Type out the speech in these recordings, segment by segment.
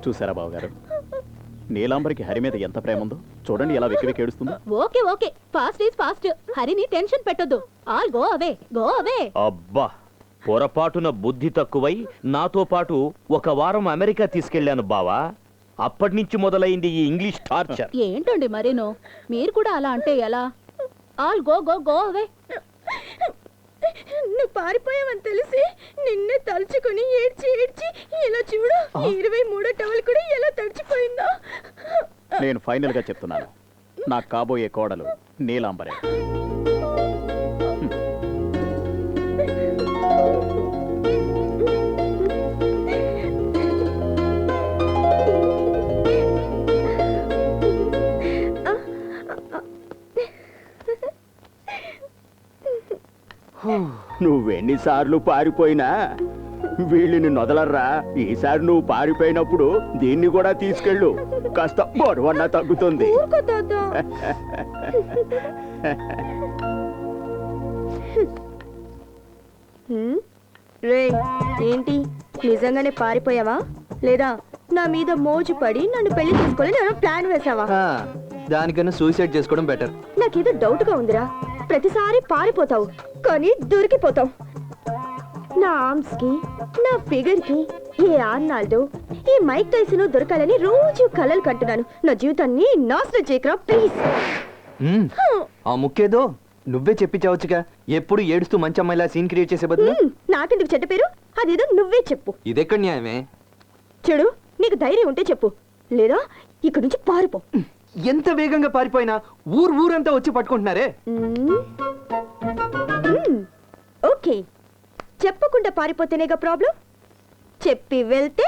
చూసారా బావగారు, నీలాంబరికి హరి మీద ఎంత ప్రేమ ఉందో చూడండి, ఎలా వెక్కి వెక్కి ఏడుస్తుందో. Okay okay, fast is fast. హరిని టెన్షన్ పెట్టొద్దు. All go away, go away. అబ్బా, పొరపాటున బుద్ధి తక్కువై నాతో పాటు ఒక వారం అమెరికా తీసుకెళ్లాను బావా. అప్పటి నుంచి మొదలైంది ఈ ఇంగ్లీష్ టార్చర్. ఏంటండి మరీను, మీరు కూడా అలా అంటే ఎలా? All go go go away. నువ్వు పారిపోయావని తెలిసి నిన్నే తలుచుకుని ఏడ్చి ఏడ్చి ఇలా చూడు, 23వ టవల్ కూడా ఎలా తడిచిపోయిందో. నేను ఫైనల్ గా చెప్తున్నాను, నాకు కాబోయే కోడలు నీలాంబరే. నువ్వెన్నిసార్లు పారిపోయినా వీళ్ళని నొదలర్రా. ఈసారి నువ్వు పారిపోయినప్పుడు దీన్ని కూడా తీసుకెళ్ళు, కాస్త బరువన్నా తగ్గుతుంది. రే, ఏంటి నిజంగానే పారిపోయావా లేదా నా మీద మోజు పడి నన్ను పెళ్లి చేసుకోవాలని ఏమైనా ప్లాన్ వేసావా? దానికన్నా సూసైడ్ చేసుకోవడం బెటర్. నాకేదో డౌట్ గా ఉందిరా. ప్రతిసారి పారిపోతావు కానీ దొరికిపోతావు. నా ఆర్మ్స్ కి, నా ఫిగర్ కి ఏ ఆర్నాల్డో, ఈ మైక్ టైసన్ దొరకాలని రోజు కలలు కంటున్నాను. నా జీవితాన్ని నాశనం చేయకరా ప్లీజ్. ఆ ముక్కేదో నువ్వే చెప్పించవచ్చుగా. ఎప్పుడు ఏడుస్తూ మంచి అమ్మాయిలా సీన్ క్రియేట్ చేసే బదులు నాకెందుకు చెడ్డ పేరు? అదేదో నువ్వే చెప్పు. ఇదెక్కడ న్యాయమే? చెడు, నీకు ధైర్యం ఉంటే చెప్పు, లేదా ఇక్కడి నుంచి పారిపో. ఎంత వేగంగా పారిపోయినా ఊరంతా వచ్చి పట్టుకుంటున్నారే. ఓకే, చెప్పకుండా పారిపోతేనేగా ప్రాబ్లం. చెప్పి వెళ్తే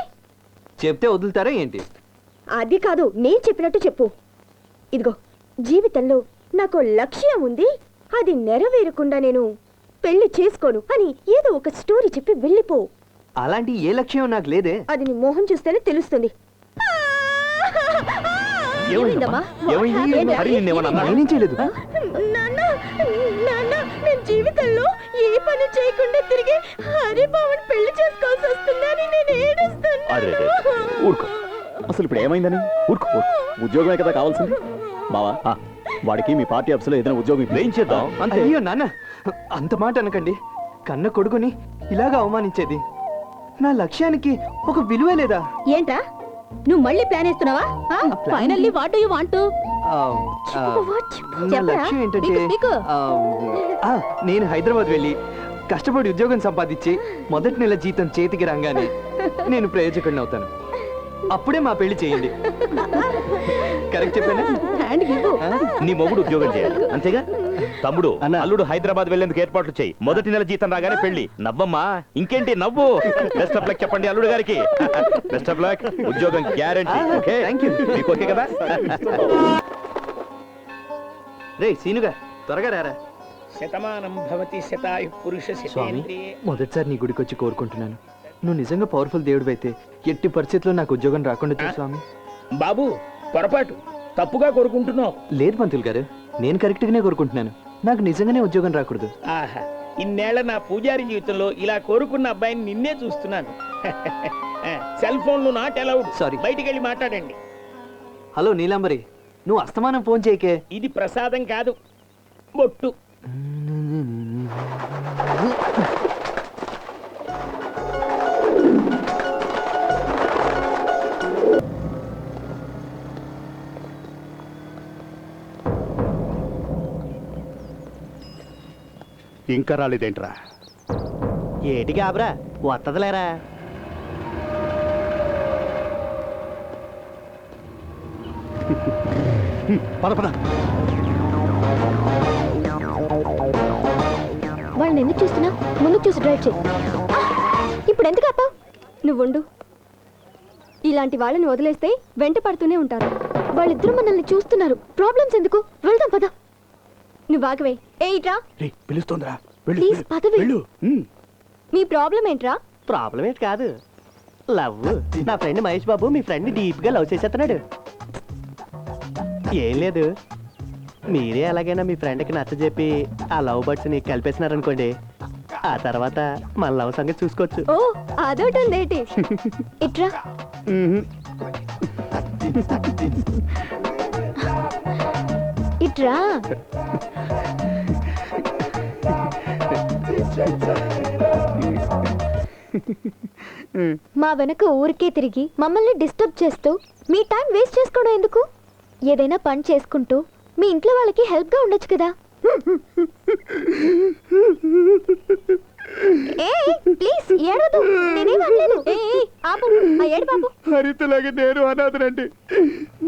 చెప్తే వదులుతారా ఏంటి? అది కాదు, నేను చెప్పినట్టు చెప్పు. ఇదిగో, జీవితంలో నాకు లక్ష్యం ఉంది, అది నెరవేరకుండా నేను పెళ్లి చేసుకోను అని ఏదో ఒక స్టోరీ చెప్పి వెళ్ళిపో. అలాంటి ఏ లక్ష్యం నాకు లేదే. అది నీ మోహం చూస్తేనే తెలుస్తుంది. నేను జీవితంలో ఏ పని చేయకుండా తిరిగి హరిబాబుని పెళ్లి చేసుకోవాల్సి వస్తుందని నేను ఏడుస్తున్నాను. అసలు ఇప్పుడు ఏమైందని? ఉద్యోగమే కదా కావాల్సింది. బావా, వాడికి మీ పార్టీ ఆఫీసులో ఏదైనా ఉద్యోగం ఏం చేద్దాం. అయ్యో నాన్న, అంత మాట అనకండి. కన్న కొడుకుని ఇలాగా అవమానించేది. నా లక్ష్యానికి ఒక విలువే లేదా? ఏంటా నువ్వు మళ్ళీ ప్లాన్ వేస్తున్నావా? Finally what do you want to? నా లక్ష్యం ఏంటంటే, నేను హైదరాబాద్ వెళ్ళి కష్టపడి ఉద్యోగం సంపాదించి మొదటి నెల జీతం చేతికి రాగానే నేను ప్రయోజకుడిని అవుతాను. అప్పుడే మా పెళ్లి చేయండి. కరెక్ట్ చెప్పానా? నీ మొగుడు ఉద్యోగం చేయాలి అంతేగా? తమ్ముడు, అల్లుడు హైదరాబాద్ వెళ్లేందుకు ఏర్పాట్లు చేయి. మొదటి నెల జీతం రాగానే పెళ్లి. నవ్వమ్మా, ఇంకేంటి నవ్వు. బెస్ట్ ఆఫ్ లక్ చెప్పండి అల్లుడు గారికి. బెస్ట్ ఆఫ్ లక్, ఉద్యోగం గ్యారెంటీ. Okay, thank you. మీకు ఓకే కదా? రే సీనుగా, త్వరగా రారా. శతమానం భవతి శతాయు పురుష శతేంద్రియే. మొదటిసారి నీ గుడికి వచ్చి కోరుకుంటున్నాను. నువ్వు నిజంగా పవర్ఫుల్ దేవుడు అయితే ఎట్టి పరిస్థితుల్లో నాకు ఉద్యోగం రాకుండా చూ స్వామి. బాబు, పొరపాటు, తప్పుగా కోరుకుంటున్నావు. లేదు పంతులు గారు, నేను కరెక్ట్ గానే కోరుకుంటున్నాను. నాకు నిజంగానే ఉద్యోగం రాకూడదు. ఆహా, ఇన్నేళ్ల నా పూజారి జీవితంలో ఇలా కోరుకున్న అబ్బాయిని నిన్నే చూస్తున్నాను. సెల్ ఫోన్లు నాట్ అలౌడ్. సారీ, బయటికి వెళ్ళి మాట్లాడండి. హలో నీలాంబరి, నువ్వు అస్తమానం ఫోన్ చేయకే. ఇది ప్రసాదం కాదు, బొట్టు. ఇంకా రాలేదేంట్రా? ఏటి కాబరా, వత్తదలేరా. పద పద. వాళ్ళని ఎందుకు చూస్తున్నా? ముందుకు చూసి డ్రైవ్ చేయి. ఇప్పుడు ఎందుకు ఆపావు? నువ్వుండు. ఇలాంటి వాళ్ళని వదిలేస్తే వెంట పడుతూనే ఉంటారు. వాళ్ళిద్దరూ మనల్ని చూస్తున్నారు. ప్రాబ్లమ్స్ ఎందుకు? వెళ్దాం పద. నువ్వు ఆగవే. ఏయిట్రా, పిలుస్తోందిరా. ప్లీజ్ పదవే. మీ ప్రాబ్లం ఏంట్రా? ప్రాబ్లం ఏంటి కాదు, లవ్. నా ఫ్రెండ్ మహేష్ బాబు మీ ఫ్రెండ్ డీప్ గా లవ్ చేసేస్తున్నాడు. ఏం లేదు, మీరే ఎలాగైనా మీ ఫ్రెండ్కి నచ్చజెప్పి ఆ లవ్ బర్డ్స్ ని కలిపేసినారనుకోండి, ఆ తర్వాత మన లవ్ సంగతి చూసుకోవచ్చు. ఓ, అదొకటి ఇట్రా. ఇట్రా. మా వెనక ఊరికే తిరిగి మమ్మల్ని డిస్టర్బ్ చేస్తూ మీ టైం వేస్ట్ చేసుకోవడం ఎందుకు? ఏదైనా పని చేసుకుంటూ మీ ఇంట్లో వాళ్ళకి హెల్ప్ గా ఉండొచ్చు కదా. ప్లీజ్ ఏడవద్దు, నేనేం అనలేదు. ఆపు, ఆ ఏడు బాబు. హరితలాగా నేను అనాథనండి,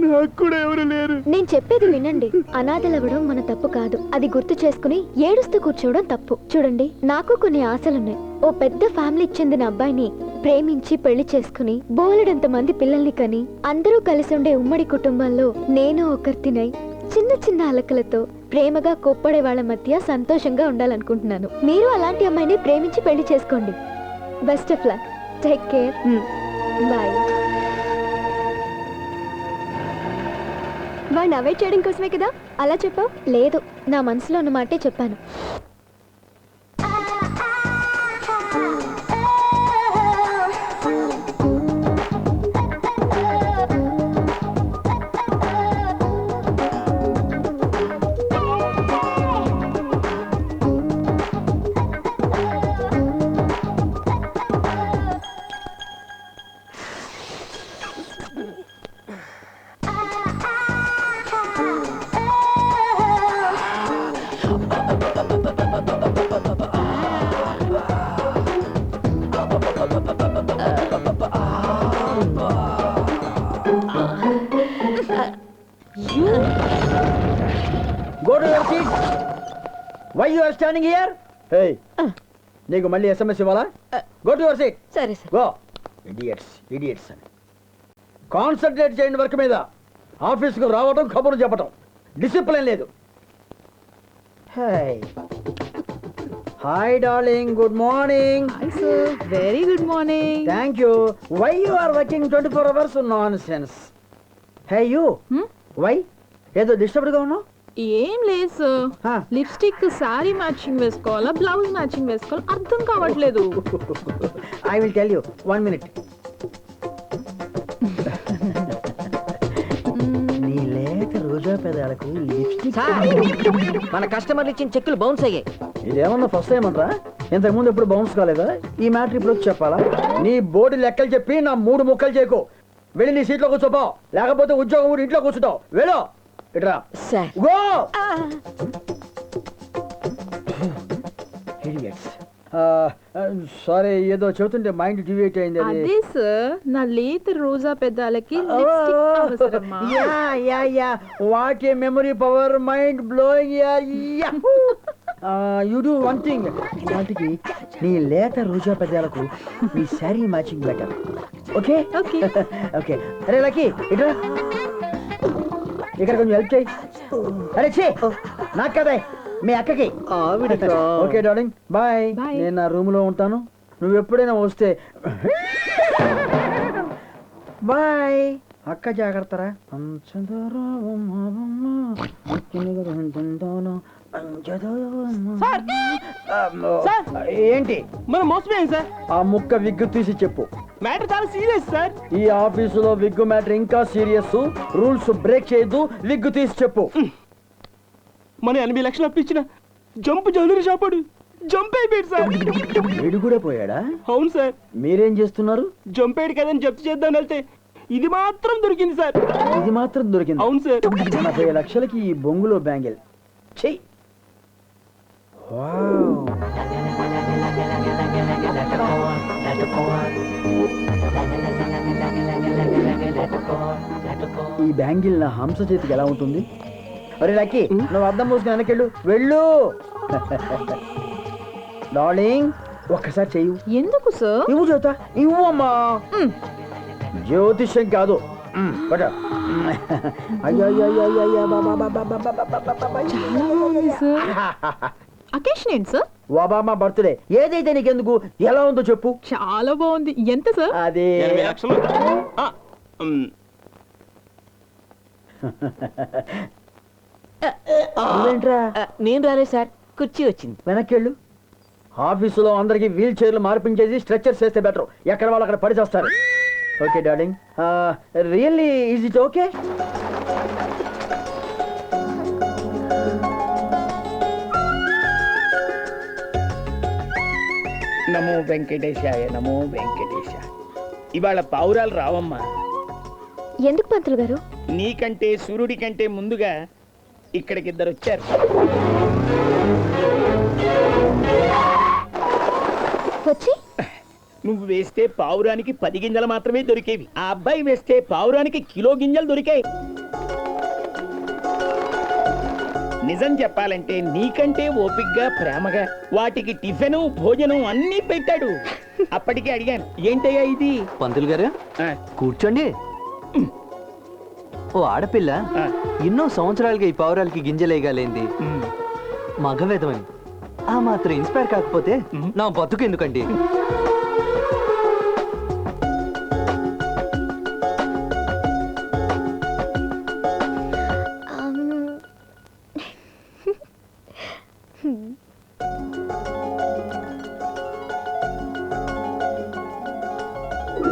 నాకు కూడా ఎవరు లేరు. నేను చెప్పేది వినండి. అనాథలవ్వడం మన తప్పు కాదు, అది గుర్తు చేసుకుని ఏడుస్తూ కూర్చోవడం తప్పు. చూడండి, నాకు కొన్ని ఆశలున్నాయి. ఓ పెద్ద ఫ్యామిలీకి చెందిన అబ్బాయిని ప్రేమించి పెళ్లి చేసుకుని బోలెడంత మంది పిల్లల్ని కని అందరూ కలిసి ఉండే ఉమ్మడి కుటుంబంలో నేను ఒకరితినై చిన్న చిన్న అలకలతో ప్రేమగా కొప్పడే వాళ్ళ మధ్య సంతోషంగా ఉండాలనుకుంటున్నాను. మీరు అలాంటి అమ్మాయిని ప్రేమించి పెళ్లి చేసుకోండి. Best of luck. Take care. Bye. వాడిని అవాయిడ్ చేయడం కోసమే కదా అలా చెప్పావు? లేదు, నా మనసులో ఉన్న మాటే చెప్పాను. Go to your seat. Why you are standing here? Hey, నీకు మళ్ళీ SMS ఇవ్వాలా? Go to your seat. సరే సార్. Go. Idiots అని. కాన్సన్ట్రేట్ చేయండి వర్క్ మీద. ఆఫీస్కు రావడం, కబుర్లు చెప్పడం. డిసిప్లిన్ లేదు. Hey. Hi darling, good morning. Hi sir, very good morning. Thank you. Why you are working 24 hours? Nonsense. Hey you. Why? ఏదో డిస్టర్బ్డ్ గా ఉన్నావు? ఏం లేదు sir. Huh. Lipstick sorry matching వేసుకోవాలా, బ్లౌజ్ మ్యాచింగ్ వేసుకోవాలా అర్థం కావట్లేదు. I will tell you. 1 minute. నీ లేత రోజా పెదాలకు లిప్స్టిక్. మన కస్టమర్లు ఇచ్చిన చెక్కులు బౌన్స్ అయ్యాయి. ఇదేమన్నా ఫస్ట్ టైం అంటారా? ఇంతకు ముందు ఎప్పుడు బౌన్స్ కాలేదా? ఈ మ్యాటర్ ఇప్పుడు వచ్చి చెప్పాలా? నీ బోర్డు లెక్కలు చెప్పి నా 3 ముక్కలు చేయకు. వెళ్ళి నీ సీట్లో కూర్చోపో, లేకపోతే ఉద్యోగం ఊరి ఇంట్లో కూర్చుంటావు. వెళ్ళు ఇట్రా. Sir go. సారీ, ఏదో చెబుతుంటే మైండ్ డివేట్ అయింది. అదే సార్, నా లేత రోజా పెదాలకి లిప్స్టిక్ అవసరమా? What a memory power, mind blowing. You do one thing. వాటికి నీ లేత రోజా పెదాలకు నీ sari matching better. Okay okay okay. అరే లక్కీ, ఇట్రా. ఇక్కడ కొంచెం హెల్ప్ చేయి. అరే చే, నాకు కదా, మీ అక్కకి. Okay darling, bye. Bye. నేను నా రూమ్ లో ఉంటాను, నువ్వు ఎప్పుడైనా వస్తే. బాయ్. అక్క జాగ్రత్తరా. ఏంటి మనం మోసపోయాం సార్. ఆ ముక్క విగ్గు తీసి చెప్పు. మ్యాటర్ చాలా సీరియస్ సార్. ఈ ఆఫీసులో విగ్గు మ్యాటర్ ఇంకా సీరియస్. రూల్స్ బ్రేక్ చేయొద్దు, విగ్గు తీసి చెప్పు. మనం 8 లక్షలు అప్పించిన జంప్ జ్యువెలరీ షాపుడు జంప్ అయిపోయాడు సార్. వీడు కూడా పోయాడా? అవును సార్. మీరేం చేస్తున్నారు? జంప్ అయ్యాడు కదని జప్తు చేద్దాం వెళ్తే ఇది మాత్రం దొరికింది సార్. ఇది మాత్రం దొరికింది? అవును సార్. 80 లక్షలకి ఈ బొంగులో బ్యాంగిల్. చెయ్యి. ఈ బ్యాంగిల్ నా హంస చేతికి ఎలా ఉంటుంది? అరే లక్కీ, నువ్వు అద్దం మూసుకుని వెనకెళ్ళు. వెళ్ళు. డార్లింగ్, ఒక్కసారి చెయ్యి. ఎందుకు సార్? ఇవ్వు జ్యోత, ఇవ్వు అమ్మా. జ్యోతిష్యం కాదు. అకేషన్ ఏంటి సార్? Obama birthday. ఏదైతే నీకెందుకు, ఎలా ఉందో చెప్పు. చాలా బాగుంది. ఎంత సార్? అదే 8 లక్షలు. నువ్వేంట్రా? నేను రాలేదు సార్, కుర్చీ వచ్చింది. వెనక్కి ఆఫీసులో అందరికి వీల్ చైర్లు మార్పించేసి స్ట్రెచ్చర్స్ చేస్తే బెటర్. ఎక్కడ వాళ్ళు అక్కడ పడి చేస్తారు. Okay darling, really is it okay? నమో వెంకటేశాయ, నమో వెంకటేశ. ఇవాళ పావురాలు రావమ్మా. ఎందుకు పంతులు గారు? నీకంటే సూర్యుడి కంటే ముందుగా ఇక్కడికి ఇద్దరు వచ్చారు. వచ్చి నువ్వు వేస్తే పావురానికి 10 గింజలు మాత్రమే దొరికేవి. ఆ అబ్బాయి వేస్తే పావురానికి కిలో గింజలు దొరికాయి. నిజం చెప్పాలంటే నీకంటే ఓపిగ్గా ప్రేమగా వాటికి టిఫిను భోజనం అన్నీ పెట్టాడు. అప్పటికే అడిగాను, ఏంటయ్యా ఇది? పంతులు గారు ఆ, కూర్చోండి. ఓ ఆడపిల్ల ఆ. ఎన్నో సంవత్సరాలుగా ఈ పావురాలకి గింజలేయగలేంది మగవేదమని ఆ మాత్రం ఇన్స్పైర్ కాకపోతే నా బతుకు ఎందుకండి?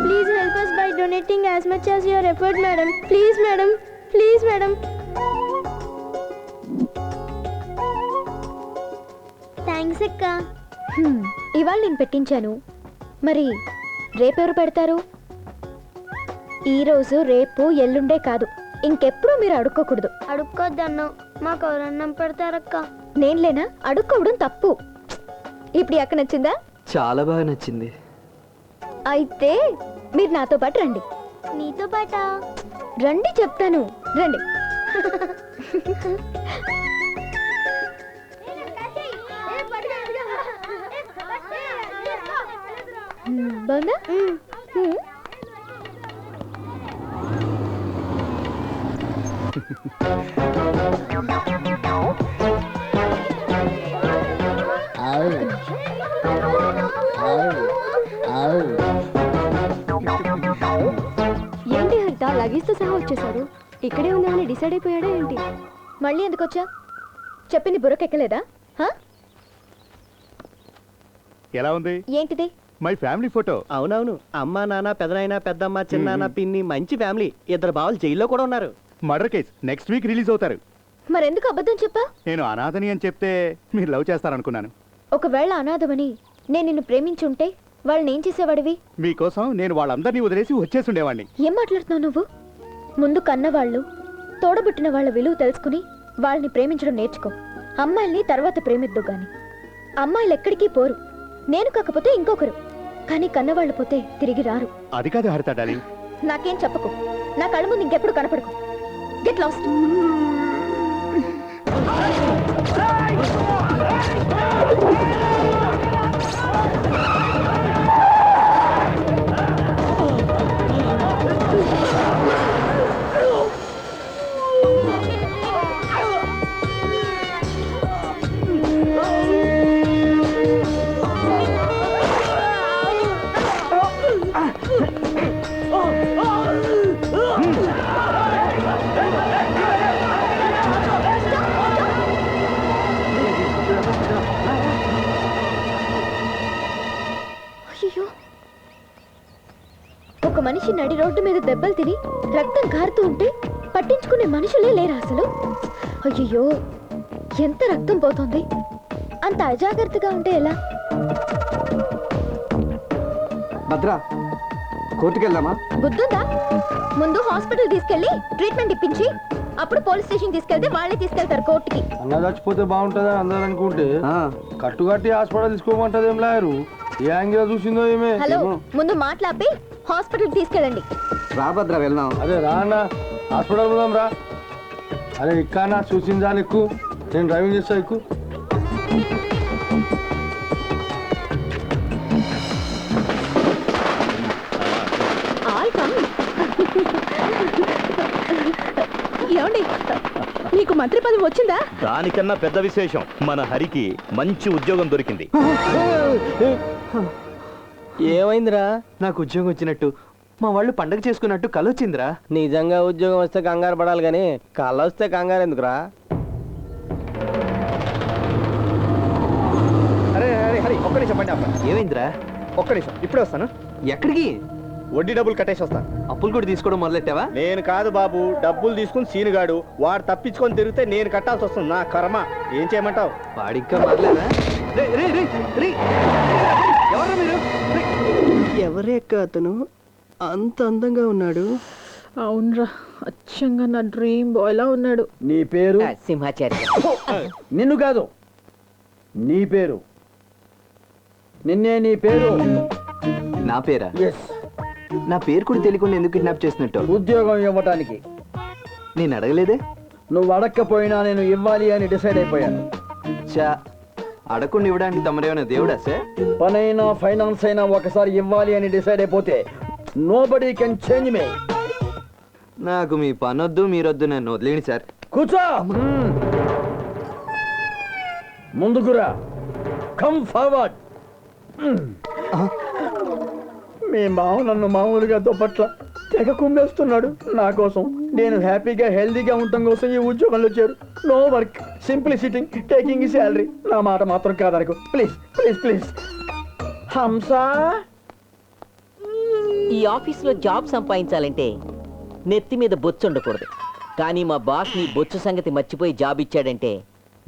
Please help us by donating as much as your effort, madam. Please, madam. Please, madam. Thanks, akka. ఇవాళ నేను పెట్టించాను, మరి రేపెవరు పెడతారు? ఈరోజు రేపు ఎల్లుండే కాదు, ఇంకెప్పుడు మీరు అడుక్కోకూడదు. అడుక్కోద్దన్నావు, మాకు ఎవరన్నం పెడతారక్క. నేను లేనా? అడుక్కోవడం తప్పు. ఇప్పుడు అక్క నచ్చిందా? చాలా బాగా నచ్చింది. అయితే మీరు నాతో పాటు రండి. నీతో పాట రండి చెప్తాను, రండి. బాగుందా? ఏంటి హరిత లగేజ్తో సహా వచ్చేసాడు? ఇక్కడే ఉందామని డిసైడ్ అయిపోయాడా ఏంటి? మళ్ళీ ఎందుకు వచ్చా? చెప్పింది బుర్రకెక్కలేదా? హా? ఎలా ఉంది ఏంటిది? My family photo. అవునవును, అమ్మ నాన్న పెదనాయన పెద్దమ్మ చిన్నాన్న పిన్ని, మంచి ఫ్యామిలీ. 2 బావలు జైల్లో కూడా ఉన్నారు. Murder case next week release అవుతారు. మరెందుకు అబద్ధం చెప్పా? నేను అనాథని అని చెప్తే మీరు లవ్ చేస్తారనుకున్నాను. ఒకవేళ అనాథమని నేను నిన్ను ప్రేమించుంటే వాళ్ళని ఏం చేసేవాడివి? మీకోసం నేను వాళ్ళందరినీ వదిలేసి వచ్చేసుండేవాడిని. ఏం మాట్లాడుతున్నావు నువ్వు? ముందు కన్నవాళ్ళు, తోడబుట్టిన వాళ్ళ విలువ తెలుసుకుని వాళ్ళని ప్రేమించడం నేర్చుకో. అమ్మాయిల్ని తర్వాత ప్రేమిద్దు గాని. అమ్మాయిలు ఎక్కడికి పోరు, నేను కాకపోతే ఇంకొకరు. కానీ కన్నవాళ్ళు పోతే తిరిగి రారు. అది కాదు హరిత డార్లింగ్. నాకేం చెప్పకు, నా కళ్ళ ముందు ఇంకెప్పుడు కనపడకు. Get lost. ఒక మనిషి నడి రోడ్డు మీద దెబ్బలు తిని రక్తం కారుతూ ఉంటే పట్టించుకునే మనుషులే లేరా అసలు? అయ్యో, ఎంత రక్తం పోతుంది! అంత అజాగ్రత్తగా ఉంటే ఎలా? భద్రా, కోర్టుకి వెళ్దామా? బుద్ధుందా? ముందు హాస్పిటల్ తీసుకెళ్లి ట్రీట్మెంట్ ఇప్పించి అప్పుడు పోలీస్ స్టేషన్ తీసుకెళ్తే వాళ్ళే తీసుకెళ్తారు కోర్టుకి. అన్న చచ్చిపోతే బాగుంటుందని అందరూ అనుకుంటే కట్టుకట్టి హాస్పిటల్ తీసుకోమంటది ఏం లాయరు? ఏ యాంగిల్ చూసిందో ఏమే. హలో, ముందు మాట్లాపి హాస్పిటల్ తీసుకెళ్ళండి. రా భద్రా, వెళ్దాం. అదే రా అన్న, హాస్పిటల్ పోదాం రా. అరే ఇక్కన్నా చూసింది చాలు, ఎక్కువ నేను డ్రైవింగ్ చేస్తా, ఎక్కువ. ఏమండి, మీకు మంత్రి పదవి వచ్చిందా? దానికన్నా పెద్ద విశేషం, మన హరికి మంచి ఉద్యోగం దొరికింది. ఏమైందిరా? నాకు ఉద్యోగం వచ్చినట్టు, మా వాళ్ళు పండగ చేసుకున్నట్టు కలొచ్చిందిరా. నిజంగా ఉద్యోగం వస్తే కంగారు పడాలి కానీ కళ్ళ వస్తే కంగారు ఎందుకురా? అరే అరే హరి, ఒక్క నిమిషం బండి ఆపండి. ఏమైందిరా? ఒక్క నిమిషం, ఇప్పుడే వస్తాను. ఎక్కడికి? వడ్డీ డబ్బులు కట్టేసి వస్తా. అప్పులు కూడా తీసుకోవడం మొదలెట్టావా? నేను కాదు బాబు, డబ్బులు తీసుకుని సీనుగాడు వాడు తప్పించుకొని తిరిగితే నేను కట్టాల్సి వస్తుంది. నా కర్మ. ఏం చేయమంటావు? వాడి ఇంకా మారలేదా? ఎవరు మీరు? ఎవరేక్క అతను అంత అందంగా ఉన్నాడు? అవునరా, అచ్చంగా నా డ్రీమ్ బాయ్ లా ఉన్నాడు. నీ పేరు? సింహాచారి. నిన్ను కాదు, నీ పేరు. నిన్నే. నీ పేరు? నా పేరా? ఎస్. నా పేరు కూడా తెలియకుండా ఎందుకు కిడ్నాప్ చేసినట్టు? ఉద్యోగం ఇవ్వటానికి. నేను అడగలేదే. నువ్వు అడగకపోయినా నేను ఇవ్వాలి అని డిసైడ్ అయిపోయాను. చా, అడగకుండా ఇవ్వడానికి తమరేమైనా దేవుడా సార్? పనైనా ఫైనాన్స్ అయినా ఒకసారి ఇవ్వాలి అని డిసైడ్ అయిపోతే నోబడీ కెన్ చేంజ్ మీ. నాకు మీ పనొద్దు, మీరొద్దు, నన్ను వదిలేండి సార్. కూర్చో. ముందుకురా. Come forward. మీ మామ నన్ను మామూలుగా దుప్పట్ల తెగ కుమ్మేస్తున్నాడు. నా కోసం, నేను హ్యాపీగా హెల్దీగా ఉండటం కోసం ఈ ఉద్యోగంలో చేరు. No work, simply sitting, taking salary. నా మాట మాత్రం కాదనుకో ప్లీజ్ ప్లీజ్ ప్లీజ్. హంసా, ఈ ఆఫీస్లో జాబ్ సంపాదించాలంటే నెత్తి మీద బొచ్చు ఉండకూడదు. కానీ మా బాస్ నీ బొచ్చు సంగతి మర్చిపోయి జాబ్ ఇచ్చాడంటే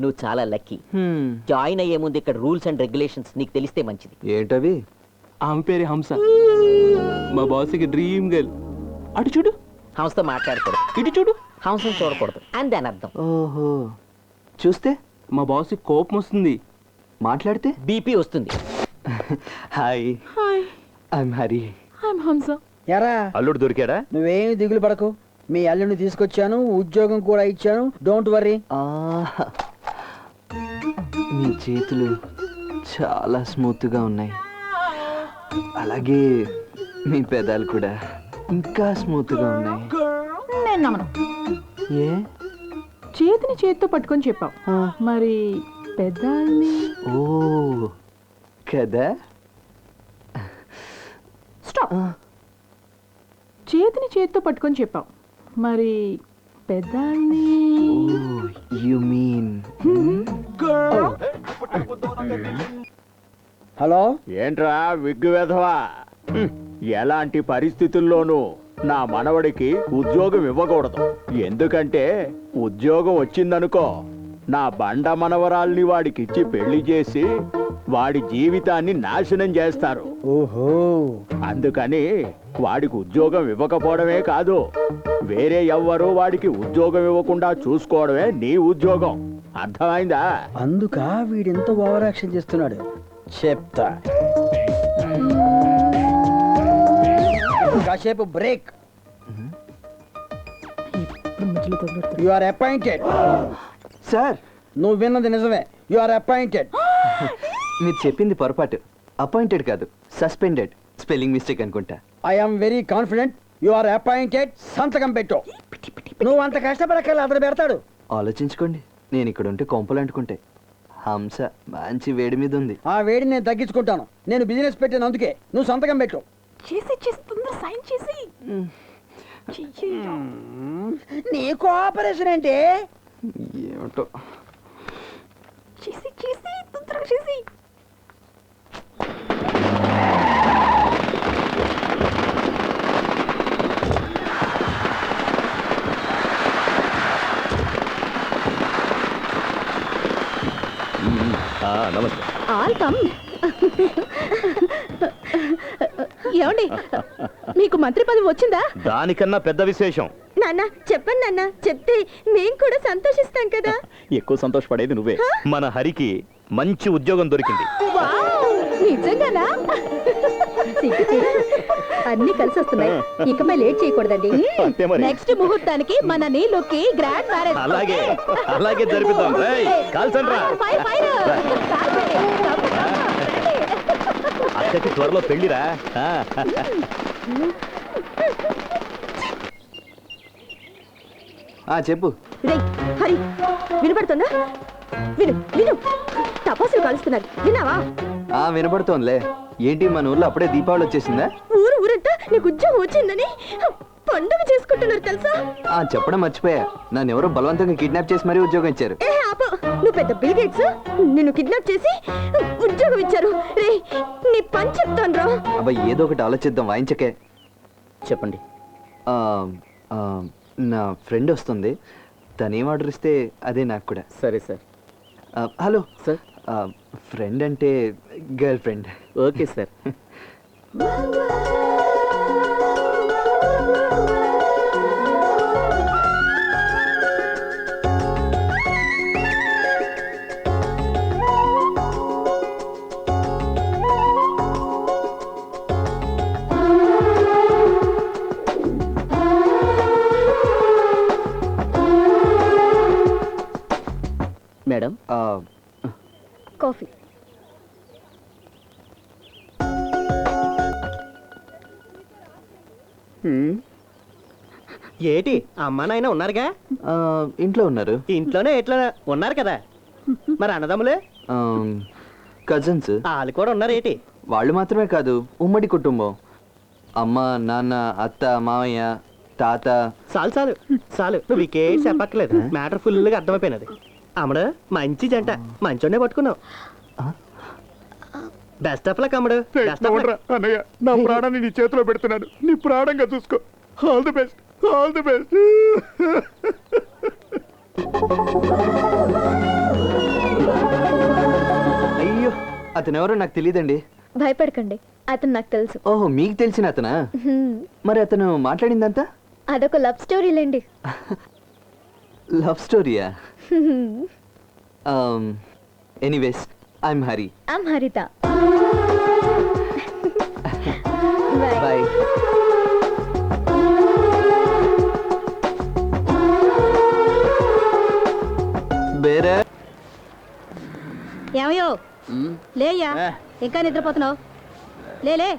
నువ్వు చాలా లక్కీ. జాయిన్ అయ్యే ముందు ఇక్కడ రూల్స్ అండ్ రెగ్యులేషన్స్ నీకు తెలిస్తే మంచిది. ఏంటవి? ఆమె పేరు హంస, మా బాస్కి డ్రీమ్ గర్ల్. అటు చూడు, హంసతో మాట్లాడకూడదు. ఇటు చూడు, హంసను చూడకూడదు అని దాని అర్థం. ఓహో, చూస్తే మా బాస్ కోపం వస్తుంది, మాట్లాడితే బీపీ వస్తుంది. Hi, hi, I'm Hari. I'm హంస. ఎరా అల్లుడు దొరికాడా? నువ్వేమి దిగులు పడకు. మీ అల్లుడిని తీసుకొచ్చాను, ఉద్యోగం కూడా ఇచ్చాను. Don't worry. మీ చేతులు చాలా స్మూత్గా ఉన్నాయి, అలాగే మీ పెదాలు కూడా ఇంకా స్మూత్గా ఉన్నాయి. నేను నమ్మను. ఏ? చేతిని చేతితో పట్టుకొని చెప్పావు, మరి పెద్దాల్ని? ఓ కదా. స్టాప్. చేతిని చేతితో పట్టుకొని చెప్పావు, మరి పెద్దాల్ని? You mean? హలో. ఏంట్రా విగ్గు వెధవా, ఎలాంటి పరిస్థితుల్లోనూ నా మనవడికి ఉద్యోగం ఇవ్వకూడదు. ఎందుకంటే ఉద్యోగం వచ్చిందనుకో, నా బండ మనవరాల్ని వాడికిచ్చి పెళ్లి చేసి వాడి జీవితాన్ని నాశనం చేస్తారు. ఓహో, అందుకని వాడికి ఉద్యోగం ఇవ్వకపోవడమే కాదు, వేరే ఎవ్వరూ వాడికి ఉద్యోగం ఇవ్వకుండా చూసుకోవడమే నీ ఉద్యోగం. అర్థమైందా? అందుక వీడింత ఓవర్ యాక్షన్ చేస్తున్నాడు. చెప్తా. కాసేపు break. You are appointed. Sir, నువ్వు విన్నది నిజమే. You are appointed. మీరు చెప్పింది పొరపాటు. అపాయింటెడ్ కాదు, సస్పెండెడ్. స్పెల్లింగ్ మిస్టేక్ అనుకుంటా. I am very confident. You are appointed. సంతకం పెట్టు. నువ్వు అంత కష్టపడక్కర్లే, అతను పెడతాడు. ఆలోచించుకోండి, నేను ఇక్కడ ఉంటే కొంపలు అంటుకుంటే. హంస మంచి వేడి మీద ఉంది. ఆ వేడిని నేను తగ్గించుకుంటాను. నేను బిజినెస్ పెట్టాను, అందుకే నువ్వు సంతకం పెట్టు. తొందర సైన్ చేసి. నీ కోఆపరేషన్ ఏంటి? ఏమిటో. తొందరగా చేసి. నమస్తే. All come. ఏమండి, మీకు మంత్రి పదవి వచ్చిందా? దానికన్నా పెద్ద విశేషం. నాన్న చెప్పండి నాన్న, చెప్తే మేం కూడా సంతోషిస్తాం కదా. ఎక్కువ సంతోషపడేది నువ్వే. మన హరికి మంచి ఉద్యోగం దొరికింది. నిజంగానా? అన్ని కలిసి వస్తున్నాయి, ఇకపై లేట్ చేయకూడదండి. అంతే మరి. నెక్స్ట్ ముహూర్తానికి మన నీళ్ళకి గ్రాండ్ మ్యారేజ్. అలాగే అలాగే జరిపిద్దాం. రేయ్, కాల్చండ్రా. అక్కకి త్వరలో పెళ్లిరా. చెప్పు. రేయ్ హరి, వినపడుతుందా? విను విను, తపాసులు కలుస్తున్నారు, విన్నావా? వినపడుతోందిలే. ఏంటి, మన ఊర్లో అప్పుడే దీపావళి వచ్చేసిందా? ఊరంతా నీకు ఉద్యోగం వచ్చిందని పండుగ చేసుకుంటున్నారు తెలుసా? చెప్పడం మర్చిపోయా. నన్ను ఎవరో బలవంతంగా కిడ్నాప్ చేసి మరీ ఉద్యోగం ఇచ్చారు. నువ్వు పెద్ద బిల్ గేట్స్, నిన్ను కిడ్నాప్ చేసి ఉద్యోగం ఇచ్చారు. రే, నీ పని చెప్తాను రా. ఏదో ఒకటి ఆలోచిద్దాం, వాయించకే. చెప్పండి. నా ఫ్రెండ్ వస్తుంది, తనేం ఆర్డర్ ఇస్తే అదే నాకు కూడా. సరే సార్. Hello sir. ఫ్రెండ్ అంటే girl friend. Okay sir. Madam, coffee. ఏటి అమ్మా నాయన ఉన్నారుగా? ఇంట్లో ఉన్నారు. ఇంట్లోనే ఎట్లా ఉన్నారు కదా. మరి అన్నదమ్ములే? కజిన్స్. వాళ్ళు కూడా ఉన్నారు ఏటి? వాళ్ళు మాత్రమే కాదు, ఉమ్మడి కుటుంబం. అమ్మ, నాన్న, అత్త, మామయ్య, తాత. చాలు చాలు చాలు, నువ్వు ఇంకే చెప్పక్కర్లేదు. మ్యాటర్ ఫుల్గా అర్థమైపోయినది. అమ్మడు మంచి జంట, మంచోనే పట్టుకున్నావు. బెస్ట్ ఆఫ్ లక్ అమ్మడు. అన్నయ్య, నా ప్రాణాన్ని నీ చేతిలో పెడుతున్నాను, నీ ప్రాణంగా చూసుకో. All the best, all the best. అయ్యో, అతను ఎవరో నాకు తెలియదండి. భయపడకండి, అతను నాకు తెలుసు. ఓహో, మీకు తెలిసిన అతనా? మరి అతను మాట్లాడిందంతా అదొక లవ్ స్టోరీ లేండి. లవ్ స్టోరీయా? Anyways, I'm Hari. I'm Haritha. Bye. బేరే ఏమయ్యో, లేయ్యా, ఇంకా నిద్రపోతున్నావు? లేలే.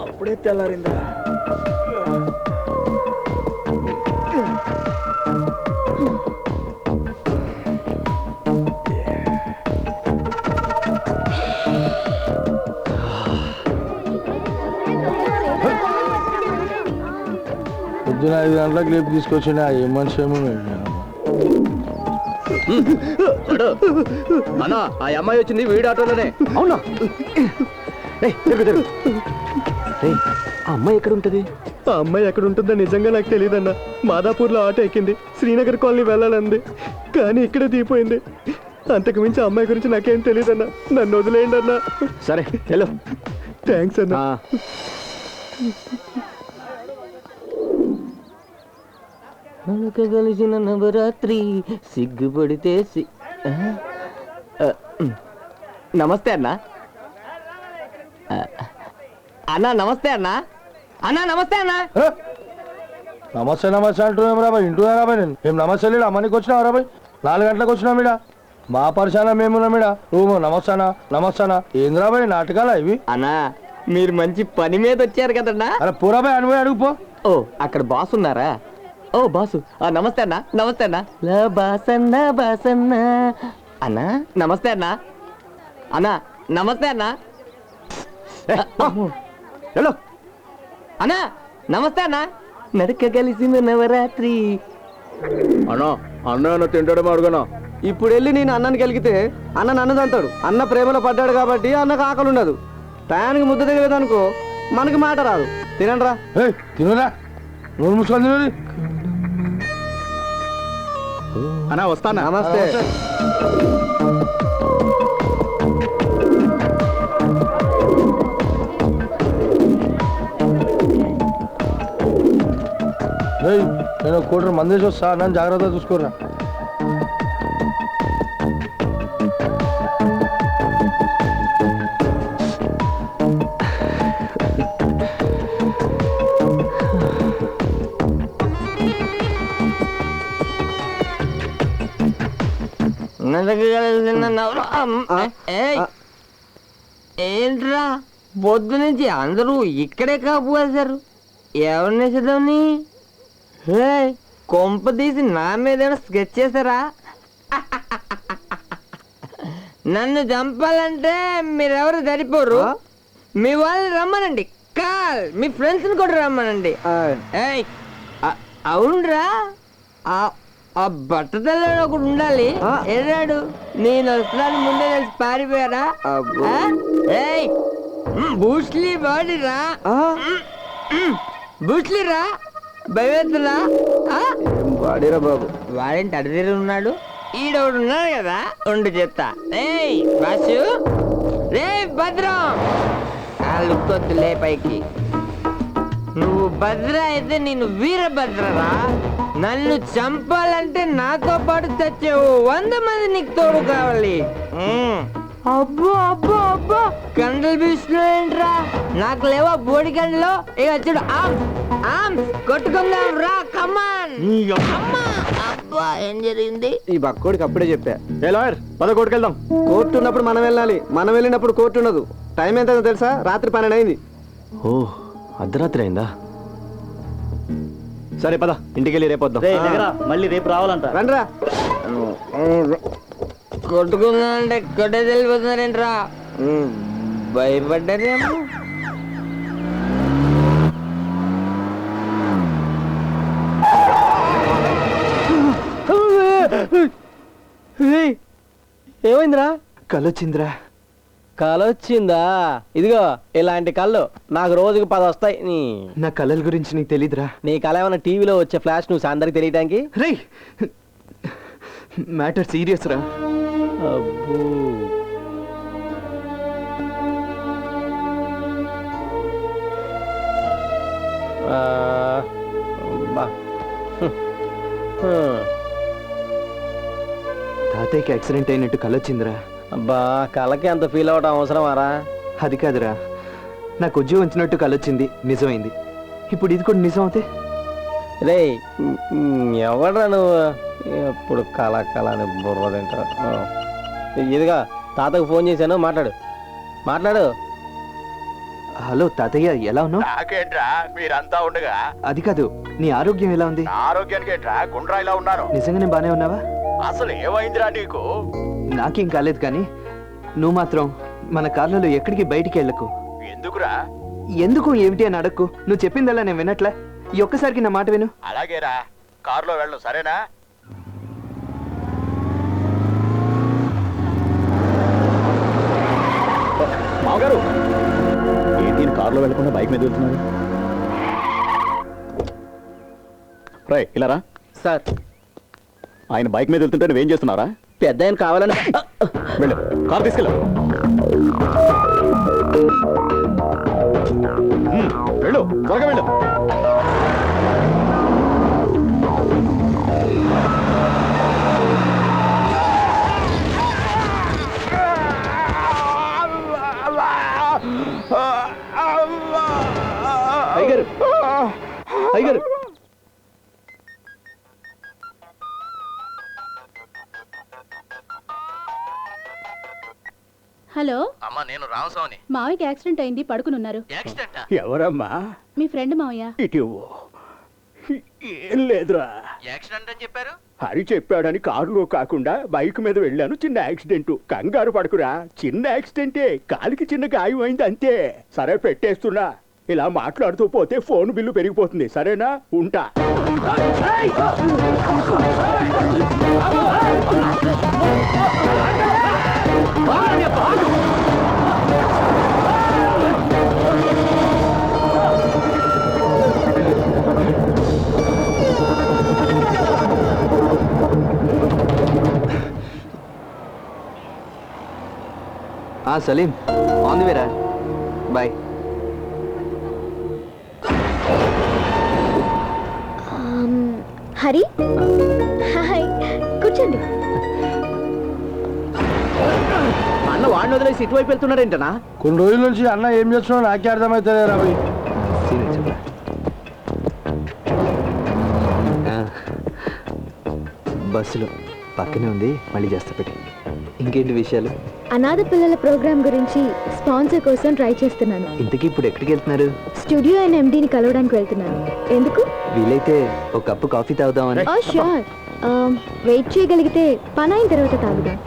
అప్పుడే తెల్లారిందా? పొద్దున 5 గంటలకు లేపు తీసుకొచ్చిన ఏ మనిషి ఏమో. అన్నా, ఆ అమ్మాయి వచ్చింది వీడి ఆటోలోనే. అవునా? ఆ అమ్మాయి ఎక్కడ ఉంటుంది? ఆ అమ్మాయి ఎక్కడ ఉంటుందో నిజంగా నాకు తెలియదన్నా. మాదాపూర్లో ఆటో ఎక్కింది, శ్రీనగర్ కాలనీ వెళ్ళాలంది, కానీ ఇక్కడే దిగిపోయింది. అంతకు మించి ఆ అమ్మాయి గురించి నాకేం తెలియదన్నా. నన్ను వదిలేయండి అన్నా. సరే, హలో. థ్యాంక్స్ అన్నా. కలిసిన నవరాత్రి సిగ్గుపడితే నమస్తే అన్నా. అన్నా నమస్తే అన్నా. అన్నా నమస్తే అన్నా. నమస్తే నమస్తే అంటున్నాం రాబాయ్, ఇంటున్నా రాబాయ్. నేను ఏం నమస్తే లేడు, అమ్మనికి వచ్చినావు రాబాయ్. 4 గంటలకు వచ్చినాం ఇడా. మా పరిశాన మేమున్నాం ఇడా. నువ్వు నమస్తానా నమస్తానా ఏంది రాబాయ్ నాటకాలా ఇవి? అన్నా, మీరు మంచి పని మీద వచ్చారు కదన్నా. అరే పూరాబాయ్, అనుభవం అడుగుపో. ఓ, అక్కడ బాస్ ఉన్నారా? ఓ బాసు, నమస్తే అన్నా. నమస్తే అన్నా. బాసన్నా బాసన్నా. అన్నా నమస్తే అన్నా. అన్నా నమస్తే అన్నా. హలో అన్నా నమస్తే అన్నా. నడక కలిసిన నవరాత్రి. అన్నా, అన్న తింటాడేమో అడుగునా. ఇప్పుడు వెళ్ళి నేను అన్నాన్ని కలిగితే అన్న నన్ను తంతాడు. అన్న ప్రేమలో పడ్డాడు కాబట్టి అన్నకు ఆకలి ఉండదు. టయానికి ముద్ద తగ్గలేదు అనుకో, మనకి మాట రాదు. తినండి రా. తినరా, నూరు ముసుకొని తినది. అన్నా వస్తానా? నమస్తే. నేను 1 కోటి మంది వస్తా, నన్ను జాగ్రత్తగా చూసుకోరా. ఏంట్రా పొద్దు నుంచి అందరూ ఇక్కడే కాపుగారు? ఎవరిని చదవని? కొంప తీసి నా మీద స్కెచ్ చేశారా? నన్ను చంపాలంటే మీరెవరు సరిపోరు. మీ వాళ్ళని రమ్మనండి, కాల్ మీ ఫ్రెండ్స్ని కూడా రమ్మనండి. అవునరా, ఆ బట్టతల్లో ఒకడు ఉండాలి. ఎర్రాడు నేను వస్తున్నాను ముందే తెలిసి పారిపోయారా? ఏయ్ బూస్లీ బాడీ రా, బూస్లీ రా, భయవేతురా వాడిరా బాబు. వాడేంటి అడిగిరి ఉన్నాడు, ఈడొకడు ఉన్నాడు కదా, ఉండు చెప్తా. ఏయ్ బాసు, రే భద్రం, ఆ లుక్కొద్దులే పైకి. నువ్వు భద్ర అయితే నేను వీరభద్రరా. నన్ను చంపాలంటే నాతో పాటు చచ్చే 100 మంది నీకు తోడు కావాలి. అబ్బో అబ్బో అబ్బో కండలు బీస్తున్నాయంట్రా, నాకు లేవా బోడి కండలు? ఇక చూడు, కొట్టుకుందాం రా, కమాన్. అబ్బా ఏం జరిగింది? ఈ బక్కోడికి అప్పుడే చెప్పా. ఏ లాయర్, పద కోర్టుకు వెళ్దాం. కోర్టు ఉన్నప్పుడు మనం వెళ్ళాలి, మనం వెళ్ళినప్పుడు కోర్టు ఉండదు. టైం ఎంత తెలుసా? రాత్రి 12 అయింది. ఓ అర్ధరాత్రి అయిందా? సరే పద, ఇంటికి వెళ్ళి రేపు వద్దాం. మళ్ళీ రేపు రావాలంట. రండిరా. కొట్టుకుందా అంటే కొట్టే తెలిపోతున్నారేంట్రా? భయపడ్డారేమో. ఏమైందిరా? కలొచ్చిందిరా. కలొచ్చిందా? ఇదిగో ఇలాంటి కళ్ళు నాకు రోజుకి 10 వస్తాయి. నా కళల గురించి నీకు తెలీదురా. నీ కళ ఏమైనా టీవీలో వచ్చే ఫ్లాష్ న్యూస్ అందరికి తెలియటానికి? రే మ్యాటర్ సీరియస్ రా. అబ్బో తాతయ్యకి యాక్సిడెంట్ అయినట్టు కలొచ్చిందిరా. అబ్బా కళకి అంత ఫీల్ అవడం అవసరమారా? అది కాదురా, నాకు ఉద్యోగం వచ్చినట్టు కలొచ్చింది, నిజమైంది. ఇప్పుడు ఇది కూడా నిజం అవుతే? రే ఎవడ్రా నువ్వు? ఎప్పుడు కళ కళ అని బుర్ర తింటా. ఇదిగా తాతకు ఫోన్ చేశాను, మాట్లాడు మాట్లాడు. హలో తాతయ్య, ఎలా ఉన్నావు? నాకేంట్రా మీరంతా ఉండగా. అది కాదు, నీ ఆరోగ్యం ఎలా ఉంది? ఆరోగ్యానికి ఏంట్రా గుండ్రా ఇలా ఉన్నారు. నిజంగానే బానే ఉన్నావా? అసలు ఏమైందిరా నీకు? నాకేం కాలేదు, కానీ నువ్వు మాత్రం మన కార్లలో ఎక్కడికి బయటికి వెళ్ళకు. ఎందుకురా? ఎందుకు ఏమిటి అని అడక్కు. నువ్వు చెప్పిందల్లా నేను వినట్లే. ఈ ఒక్కసారికి నా మాట విను. అలాగేరా, కారులో వెళ్ళు, సరేనా? మామగారు ఏంటి కారులో వెళ్ళకుండా బైక్ మీద వెళ్తున్నారు? రై ఇలా రా. సార్ ఆయన బైక్ మీద వెళ్తుంటే నువ్వేం చేస్తున్నారా? పెద్ద ఆయన కావాలని. వెళ్ళు, కారు తీసుకెళ్ళు. వెళ్ళు, త్వరగా వెళ్ళు. అయ్యగారు, అయ్యగారు. హలో అమ్మా, నేను రామస్వామిని. మావయ్యకి యాక్సిడెంట్ అయింది, పడుకునున్నారు. యాక్సిడెంట్? ఎవరమ్మా? మీ ఫ్రెండ్ మావయ్య. ఇటు ఏం లేదురా. యాక్సిడెంట్ అని చెప్పారు. హరి చెప్పాడని కారులో కాకుండా బైక్ మీద వెళ్ళాను. చిన్న యాక్సిడెంట్. కంగారు పడకురా, చిన్న యాక్సిడెంటే, కాలికి చిన్న గాయం అయింది అంతే. సరే పెట్టేస్తున్నా. ఇలా మాట్లాడుతూ పోతే ఫోన్ బిల్లు పెరిగిపోతుంది, సరేనా? ఉంటా. సలీం, ఆన్ ది వే రా. బాయ్. హరి, హాయ్, కూర్చోండి. అన్న వాడిని వదిలేసి ఇటువైపు వెళ్తున్నాడేంటనా? కొన్ని రోజుల నుంచి అన్న ఏం చేస్తున్నావు నాకే అర్థమవుతుంది రవి. బస్సులో పక్కనే ఉంది, మళ్ళీ చేస్తా పెట్టి. ఇంకేంటి విషయాలు? అనాథ పిల్లల ప్రోగ్రామ్ గురించి స్పాన్సర్ కోసం ట్రై చేస్తున్నాను. ఇంతకీ ఇప్పుడు ఎక్కడికి వెళ్తున్నారు? స్టూడియో అండ్ ఎండీని కలవడానికి వెళ్తున్నాను. ఎందుకు? వీలైతే ఒక కప్పు కాఫీ తాగుదామని. ష్యూర్. వెయిట్ చేయగలిగితే పని అయిన తర్వాత తాగుదాం.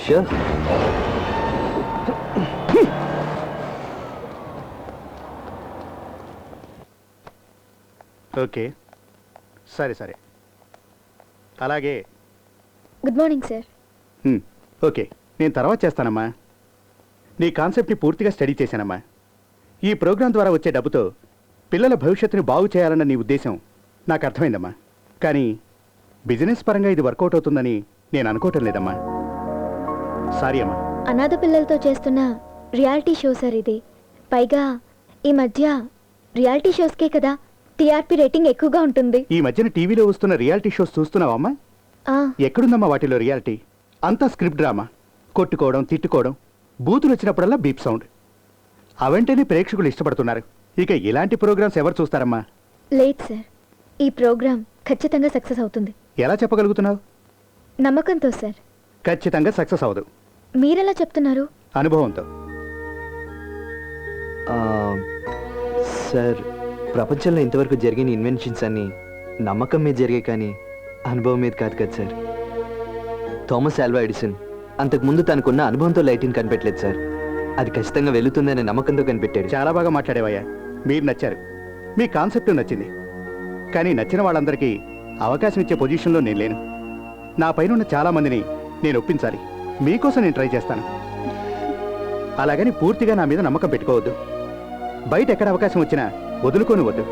షూర్. ఓకే, సరే సరే. అలాగే. Good morning sir. ఓకే, నేను తర్వాత చేస్తానమ్మా. నీ కాన్సెప్ట్ని పూర్తిగా స్టడీ చేశానమ్మా. ఈ ప్రోగ్రాం ద్వారా వచ్చే డబ్బుతో పిల్లల భవిష్యత్తుని బాగు చేయాలన్న నీ ఉద్దేశం నాకు అర్థమైందమ్మా. కానీ బిజినెస్ పరంగా ఇది వర్కౌట్ అవుతుందని నేను అనుకోవటం లేదమ్మా. సారీ అమ్మా. అనాథ పిల్లలతో చేస్తున్న రియాలిటీ షో సార్ ఇది. పైగా ఈ మధ్య రియాలిటీ షోస్కే కదా టీఆర్పీ రేటింగ్ ఎక్కువగా ఉంటుంది. ఈ మధ్యన టీవీలో వస్తున్న రియాలిటీ షోస్ చూస్తున్నావమ్మా? ఎక్కడుందమ్మా వాటిలో రియాలిటీ? అంతా స్క్రిప్ట్ డ్రామా, కొట్టుకోవడం, తిట్టుకోవడం, బూతులు వచ్చినప్పుడల్లా బీప్ సౌండ్. అవంటేనే ప్రేక్షకులు ఇష్టపడుతున్నారు. ఇక ఇలాంటి ప్రోగ్రామ్స్ ఎవరు చూస్తారమ్మా? లేదు సార్, ఈ ప్రోగ్రామ్ ఖచ్చితంగా సక్సెస్ అవుతుంది. ఎలా చెప్పగలుగుతున్నావు? నమ్మకంతో సార్. ఖచ్చితంగా సక్సెస్ అవ్వదు. మీరెలా చెప్తున్నారు? అనుభవంతో. సార్, ప్రపంచంలో ఇంతవరకు జరిగిన ఇన్వెన్షన్స్ అన్ని నమ్మకం మీద జరిగాయి కానీ అనుభవం మీద కాదు కదా సార్. థామస్ ఆల్వా ఎడిసన్ అంతకుముందు తనకున్న అనుభవంతో లైటింగ్ కనిపెట్టలేదు సార్. అది ఖచ్చితంగా వెళుతుందనే నమ్మకంతో కనిపెట్టాడు. చాలా బాగా మాట్లాడేవయ్యా. మీరు నచ్చారు, మీ కాన్సెప్ట్ నచ్చింది. కానీ నచ్చిన వాళ్ళందరికీ అవకాశం ఇచ్చే పొజిషన్లో నేను లేను. నా పైన చాలా మందిని నేను ఒప్పించాలి. మీకోసం నేను ట్రై చేస్తాను. అలాగని పూర్తిగా నా మీద నమ్మకం పెట్టుకోవద్దు. బయట ఎక్కడ అవకాశం వచ్చినా వదులుకొని వద్దు.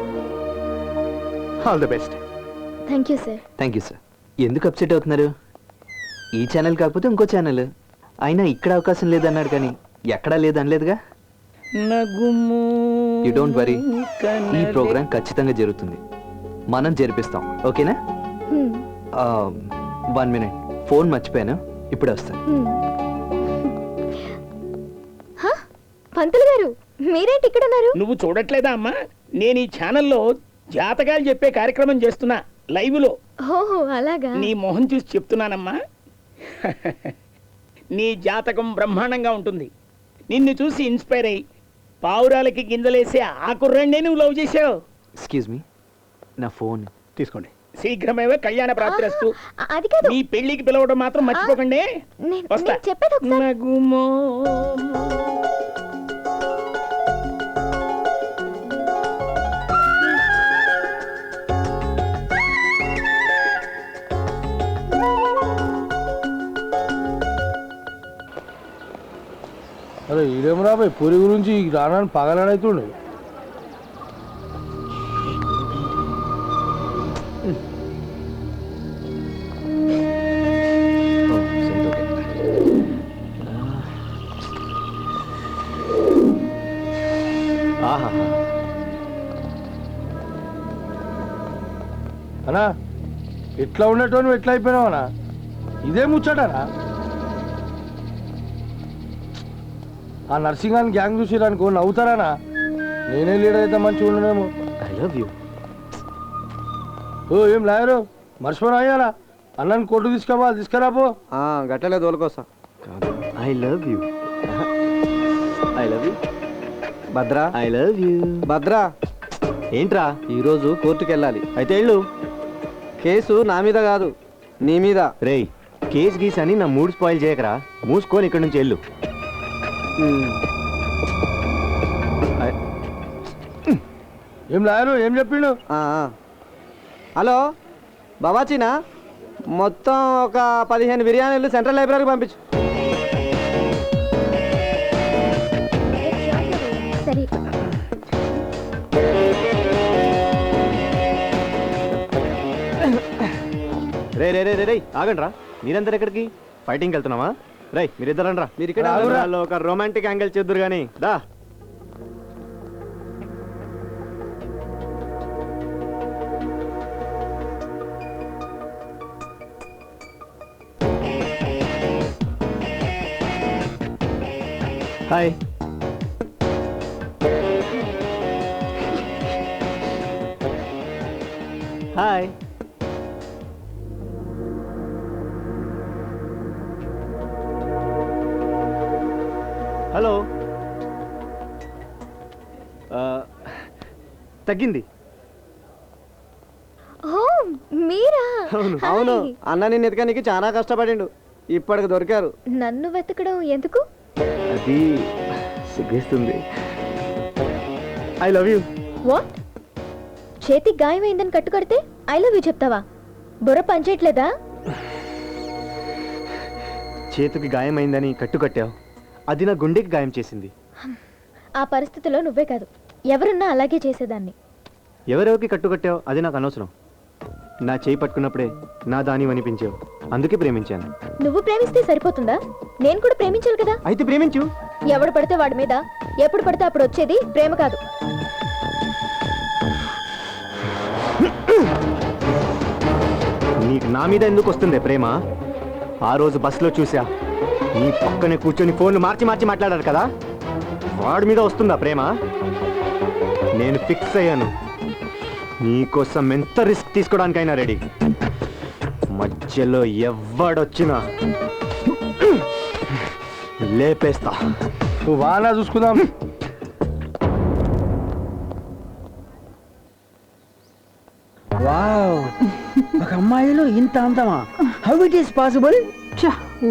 All the best. Thank you sir. Thank you sir. ఎందుకు అప్సెట్ అవుతున్నారు? ఈ ఛానల్ కాకపోతే ఇంకో ఛానల్ అయినా ఇక్కడ అవకాశం లేదన్నాడు కానీ ఎక్కడా లేదనలేదుగా. యూ డోంట్ వరీ, ఈ ప్రోగ్రాం ఖచ్చితంగా జరుగుతుంది. మనం జరిపిస్తాం, ఓకేనా? 1 minute, ఫోన్ మర్చిపోయాను, ఇప్పుడు వస్తాను. పంతులు గారు, మీరేంటి ఇక్కడ ఉన్నారు? నువ్వు చూడట్లేదా అమ్మా? నేను ఈ ఛానల్లో జాతకాలు చెప్పే కార్యక్రమం చేస్తున్నా లైవ్ లో. ఓహో అలాగా. నీ మొహం చూసి చెప్తున్నానమ్మా. నీ జాతకం బ్రహ్మాండంగా ఉంటుంది. నిన్ను చూసి ఇన్స్పైర్ అయ్యి పావురాలకి గింజలేసే ఆ కుర్రాన్నే నువ్వు లవ్ చేసావు. ఎక్స్క్యూజ్ మీ, నా ఫోన్ తీసుకోండి. శీఘ్రమేవే కళ్యాణ ప్రాప్తిరస్తు. అది కాదు, మీ పెళ్లికి పిలవడం మాత్రం మర్చిపోకండి. వస్తా. చెప్పేది ఒకసారి. అరే ఈడేం రాబాయ్, పూరి గురించి రానని పగలడైతుండే. అన్నా ఎట్లా ఉండేటో నువ్వు ఎట్లా అయిపోయినావు అన్నా? ఇదే ముచ్చటనా? ఆ నర్సింగ్ గ్యాంగ్ చూసిరనుకో నవ్వుతారానా? నేనే లీడర్ అయితే మంచిగా ఉండనేమో. I love you. ఓ ఏం లాయరు మర్చిపోయినా అయ్యాలా? అన్నని కొట్టు తీసుకురాపో. గట్టలే దోలుకోసా. I love you. I love you. Bhadra, I love you. Bhadra, ఏంట్రా ఈరోజు కోర్టుకు వెళ్ళాలి? అయితే వెళ్ళు. కేసు నా మీద కాదు, నీ మీద. రేయ్, కేసు గీస్ అని నా మూడ్ స్పాయిల్ చేయకరా. మూసుకొని ఇక్కడి నుంచి వెళ్ళు. ఏం లాయరు ఏం చెప్పిండు? హలో బాబాచీనా, మొత్తం ఒక 15 బిర్యానీలు సెంట్రల్ లైబ్రరీకి పంపించు. సరే. రే రే రే రే రే ఆగండి రా. మీరందరు ఎక్కడికి? ఫైటింగ్కి వెళ్తున్నావా? రై మీరిద్దరండి రా. మీరు ఇక్కడ ఒక రొమాంటిక్ యాంగిల్ చేద్దరు కానీ దా. హాయ్. హాయ్. హలో. తగ్గింది. ఓ మీరా? అవును, అన్న నిన్ను ఎతకడానికి చాలా కష్టపడిండు. ఇప్పటికి దొరికారు. నన్ను వెతకడం ఎందుకు? అది సిగ్గేస్తుంది. I love you. వాట్? చేతికి గాయమైందని కట్టుకడితే ఐ లవ్ యూ చెప్తావా? బుర్ర పనిచేయట్లేదా? చేతికి గాయమైందని కట్టుకట్టావు, అది నా గుండెకి గాయం చేసింది. ఆ పరిస్థితిలో నువ్వే కాదు, ఎవరున్నా అలాగే చేసేదాన్ని. ఎవరెవరికి కట్టుకట్టావు అది నాకు అనవసరం. నా చేయి పట్టుకున్నప్పుడే నా దాని అనిపించావు, అందుకే ప్రేమించాను. నువ్వు ప్రేమిస్తే సరిపోతుందా? నేను కూడా ప్రేమించాలి కదా. అయితే ప్రేమించు. ఎవడు పడితే వాడి మీద ఎప్పుడు పడితే అప్పుడు వచ్చేది ప్రేమ కాదు. నీకు నా మీద ఎందుకు వస్తుంది ప్రేమ? ఆ రోజు బస్సులో చూసా, నీ పక్కనే కూర్చొని ఫోన్లు మార్చి మార్చి మాట్లాడారు కదా, వాడి మీద వస్తుందా ప్రేమ? నేను ఫిక్స్ అయ్యాను, నీకోసం ఎంత రిస్క్ తీసుకోవడానికైనా రెడీ. మధ్యలో ఎవడొచ్చినా లేపేస్తా. నువ్వు వానా చూసుకుందాం. వావ్, ఒక అమ్మాయిలో ఇంత అందమా? How it is possible?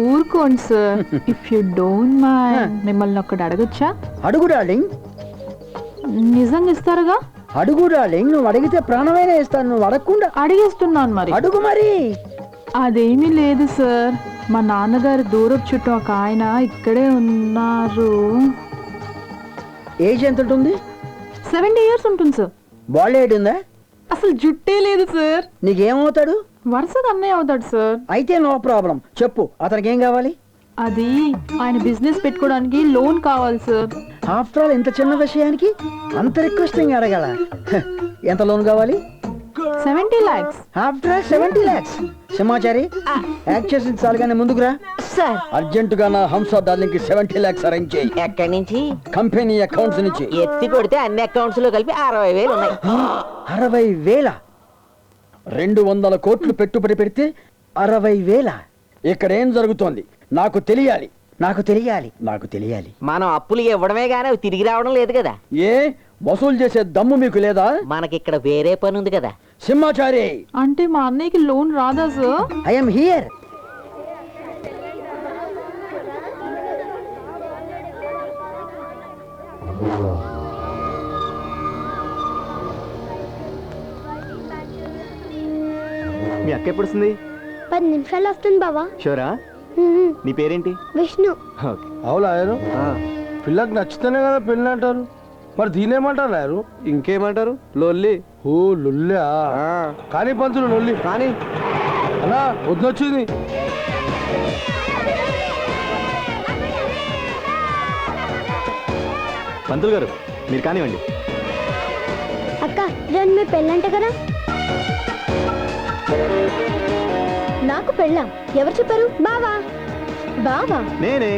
ఊరుకోండి sir. If you don't mind, మిమ్మల్ని ఒకటి అడగచ్చా? అడుగు డార్లింగ్. నిజంగా ఇస్తారుగా? అడుగు డార్లింగ్, నువ్వు అడిగితే ప్రాణమైనా ఇస్తాను. నువ్వు అడగకుండా అడిగేస్తున్నాను. మరి అడుగు. మరి అదేమీ లేదు సార్, మా నాన్నగారు దూరపు చుట్టూ ఒక ఆయన ఇక్కడే ఉన్నారు. ఏజ్ ఎంత ఉంటుంది? 70 years ఉంటుంది సార్. బాల్ హెడ్ ఉందా? అసలు జుట్టే లేదు సార్. నీకేమవుతాడు? వరుసగా అన్నయ్య అవుతాడు సార్. అయితే నో ప్రాబ్లం, చెప్పు అతనికి ఏం కావాలి? అది ఆయన బిజినెస్ పెట్టుకోవడానికి లోన్ కావాలి సార్. ఆఫ్టర్ ఆల్ ఇంత చిన్న విషయానికి అంత రిక్వెస్టింగ్ అడగల? ఎంత లోన్ కావాలి? 70 lakhs. After all 70 lakhs. సమాచారి యాక్ట్ చేసి చాలు కానీ ముందుకు రా సార్. అర్జెంటుగా నా హంస డార్లింగ్ కి 70 lakhs అరేంజ్ చేయి. ఎక్కడి నుంచి? కంపెనీ అకౌంట్స్ నుంచి. ఎత్తి కొడితే అన్ని అకౌంట్స్ లో కలిపి 60,000 ఉన్నాయి. 60,000? 200 కోట్లు పెట్టుబడి పెడితే 60,000? ఇక్కడ ఏం జరుగుతోంది? నాకు తెలియాలి, నాకు తెలియాలి, నాకు తెలియాలి. మనం అప్పులు ఇవ్వడమే గానీ అవి తిరిగి రావడం లేదు కదా. ఏ వసూలు చేసే దమ్ము మీకు లేదా? మనకి ఇక్కడ వేరే పని ఉంది కదా. సింహాచారి అంటే మా అన్నయ్యకి లోన్ రాదా సార్? I'm here. మీ అక్క ఎప్పుడు వస్తుంది? 10 నిమిషాలు వస్తుంది బావా. షూరా? నీ పేరేంటి? విష్ణు. అవునా? పిల్లకి నచ్చితేనే కదా పెళ్ళి అంటారు, మరి దీనేమంటారు నాయరు? ఇంకేమంటారు? లొల్లి. ఓ లొల్లా? కానీ పంతులు లొల్లి కానీ అలా వద్దొచ్చింది. పంతులు గారు మీరు కానివ్వండి. అక్క రేపు మీ పెళ్ళంట కదా? నాకు పెళ్ళాం ఎవరు చెప్పారు? బావా. బావా? నేనే.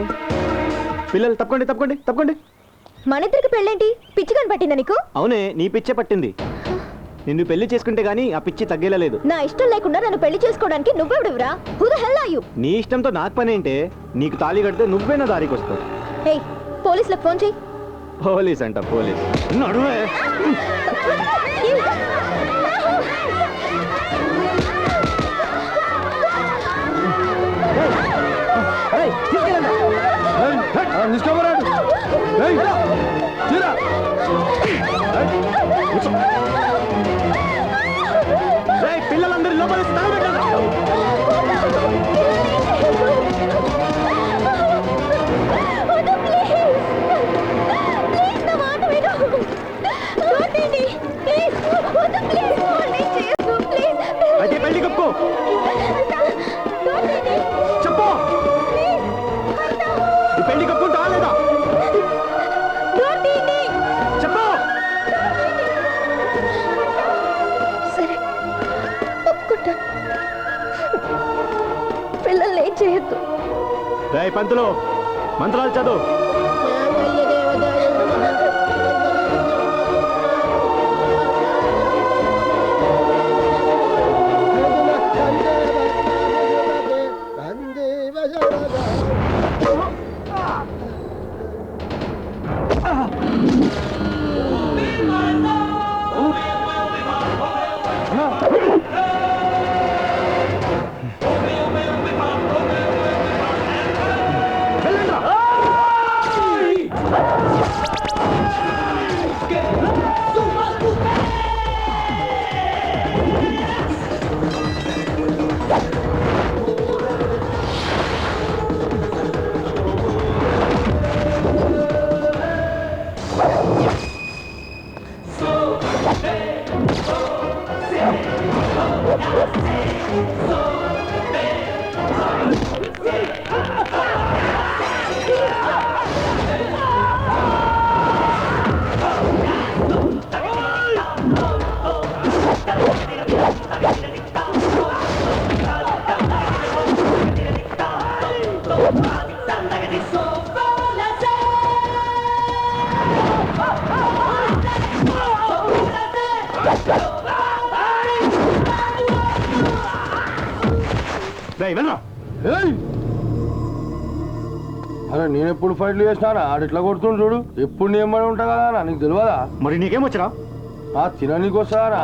పిల్లలు తప్పకండి తప్పకండి తప్పకండి. మన ఇద్దరికి పెళ్ళేంటి? పిచ్చిగాని పట్టిందా నీకు? అవునే, నీ పిచ్చే పట్టింది. నిన్ను పెళ్లి చేసుకుంటే గానీ ఆ పిచ్చి తగ్గేలా లేదు. నా ఇష్టం లేకుండా నన్ను పెళ్లి చేసుకోవడానికి నువ్వెవడురా? Who the hell are you? నీ ఇష్టంతో నాకు పని ఏంటే? నీకు తాళి కడితే నువ్వే నా దారికి వస్తావు. హే, పోలీసులకు ఫోన్ చెయ్యి. పోలీస్ అంట పోలీస్. నడువే. తీసుకోమరాడు. పిల్లలందరూ లోపల అయితే పెళ్లి కప్పు. చెప్పు, ఈ పెళ్లి కప్పుకుంటా లేదా? చెప్పు. సరే ఒప్పుకుంటా. పిల్లల్ని ఏం చేయొద్దు. రేయ్ పంతులు, మంత్రాలు చదువు. అరే నేను ఎప్పుడు ఫైట్లు చేసినా ఆడిట్లా కొడుతుండు చూడు. ఎప్పుడు నేను ఏమని ఉంటా కదా నీకు తెలియదా? మరి నీకేమొచ్చరా? తిన నీకు వస్తారా?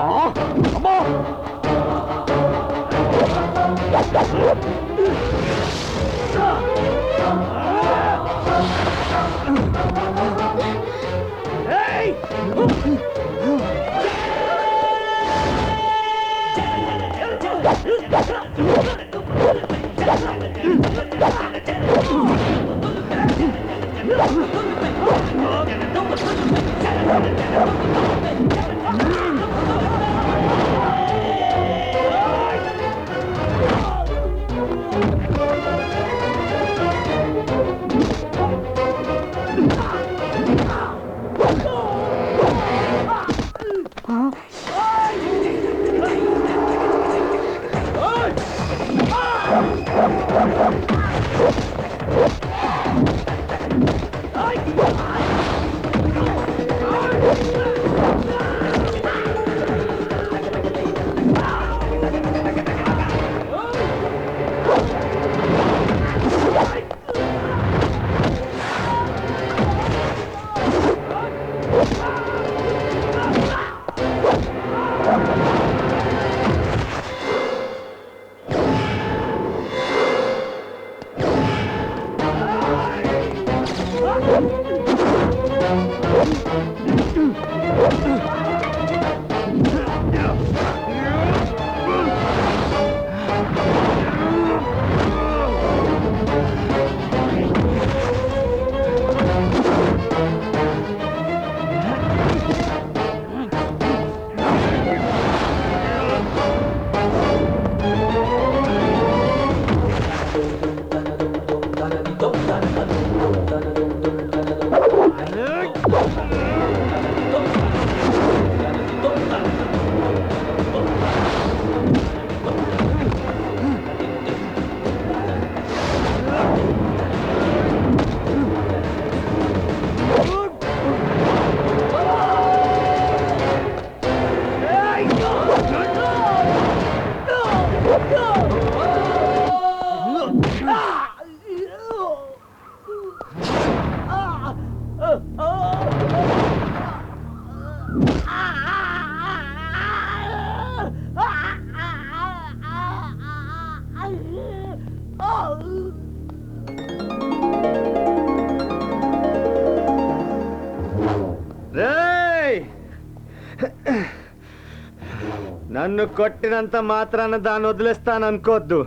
నన్ను కొట్టినంత మాత్రాన దాన్ని వదిలేస్తాను అనుకోవద్దు.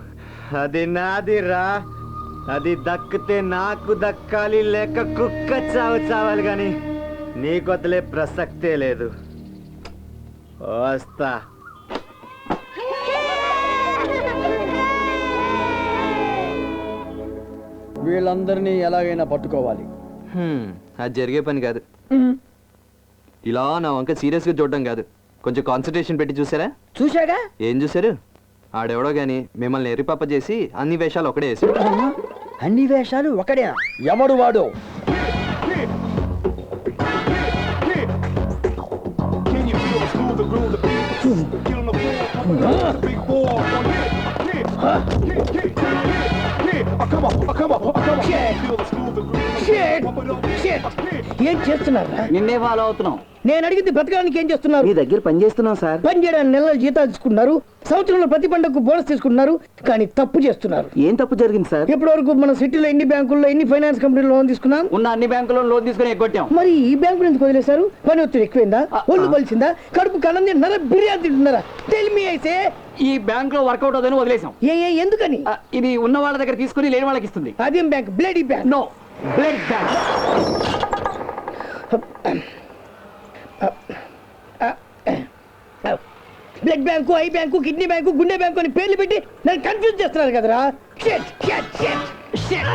అది నాదిరా. అది దక్కితే నాకు దక్కాలి, లేక కుక్క చావు చావాలి, కానీ నీకు వదిలే ప్రసక్తే లేదు. వస్తా. వీళ్ళందరినీ ఎలాగైనా పట్టుకోవాలి. అది జరిగే పని కాదు. ఇలా నా వంక సీరియస్గా చూడడం కాదు, కొంచెం కాన్సన్ట్రేషన్ పెట్టి చూసారా? చూశాగా. ఏం చూసారు? ఆడెవడో గాని మిమ్మల్ని ఎర్రిపాప చేసి అన్ని వేషాలు ఒకడే వేసి. అన్ని వేషాలు ఒకడే? ఎవడు వాడు? ఏం చేస్తున్నారా? నిన్నే ఫాలో అవుతున్నాం. నేను అడిగింది బ్రతకడానికి ఏం చేస్తున్నారు? మీ దగ్గర పని చేస్తున్నాం సార్. పని చేయడానికి నెలల జీతాలు తీసుకున్నారు, సంవత్సరంలో ప్రతి పండుగకు బోనస్ తీసుకున్నారు, కానీ తప్పు చేస్తున్నారు. ఏం తప్పు జరిగింది సార్? ఇప్పటి వరకు మన సిటీలో ఎన్ని బ్యాంకుల్లో ఎన్ని ఫైనాన్స్ కంపెనీలో లోన్ తీసుకున్నాం? ఉన్న అన్ని బ్యాంకుల్లో లోన్ తీసుకుని ఎగ్గొట్టాం. మరి ఈ బ్యాంకు ఎందుకు వదిలేశారు? పని ఒత్తిడి ఎక్కువైందా? ఒళ్ళు బలిసిందా? కడుపు కన్నం తింటున్నారా? బిర్యానీ తింటున్నారా? టెల్ మీ అయితే. ఈ బ్యాంక్ లో వర్కౌట్ అవుతుందని వదిలేసాం. ఎందుకని? ఇది ఉన్న వాళ్ళ దగ్గర తీసుకుని లేని వాళ్ళకి ఇస్తుంది. అదేం bank? Bloody bank. No, blood bank. Blood bank, eye bank, kidney bank, గుండె బ్యాంకు అని పేర్లు పెట్టి నన్ను కన్ఫ్యూజ్ చేస్తున్నారు కదరా. Shit, shit, shit, shit.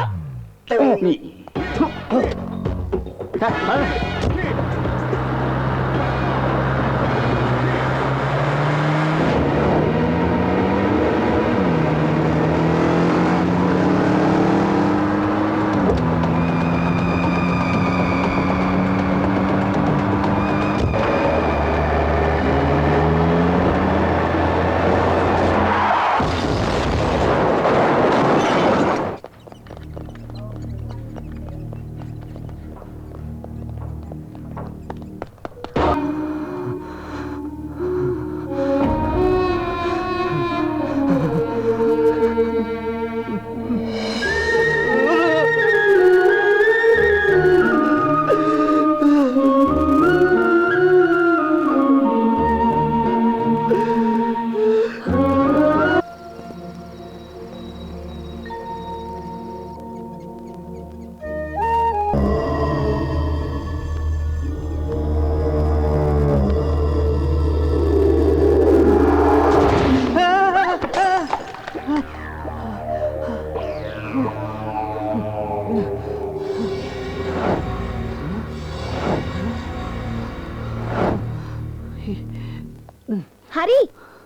Hari,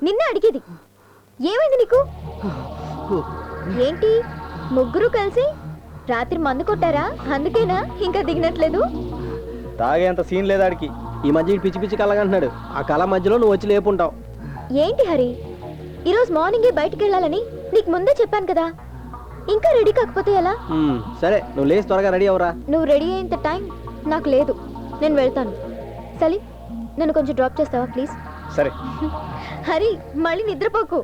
నిన్న అడిగేది ఏమైంది నీకు? ఏంటి ముగ్గురు కలిసి రాత్రి మందు కొట్టారా? అందుకేనా ఇంకా దిగినట్లేదు? తాగేంత సీన్ లేదాడికి. ఈ మధ్య పిచ్చి పిచ్చి కలగంటున్నాడు. ఆ కళ మధ్యలో నువ్వు వచ్చి లేపుంటావు. ఏంటి హరి, ఈరోజు మార్నింగే బయటికి వెళ్ళాలని నీకు ముందే చెప్పాను కదా. ఇంకా రెడీ కాకపోతే ఎలా? సరే, నువ్వు లేచి త్వరగా రెడీ అవరా. నువ్వు రెడీ అయ్యేంత టైం నాకు లేదు. నేను వెళ్తాను. సలీం, నన్ను కొంచెం డ్రాప్ చేస్తావా ప్లీజ్? సరే. హరి, మళ్ళీ నిద్రపోకు.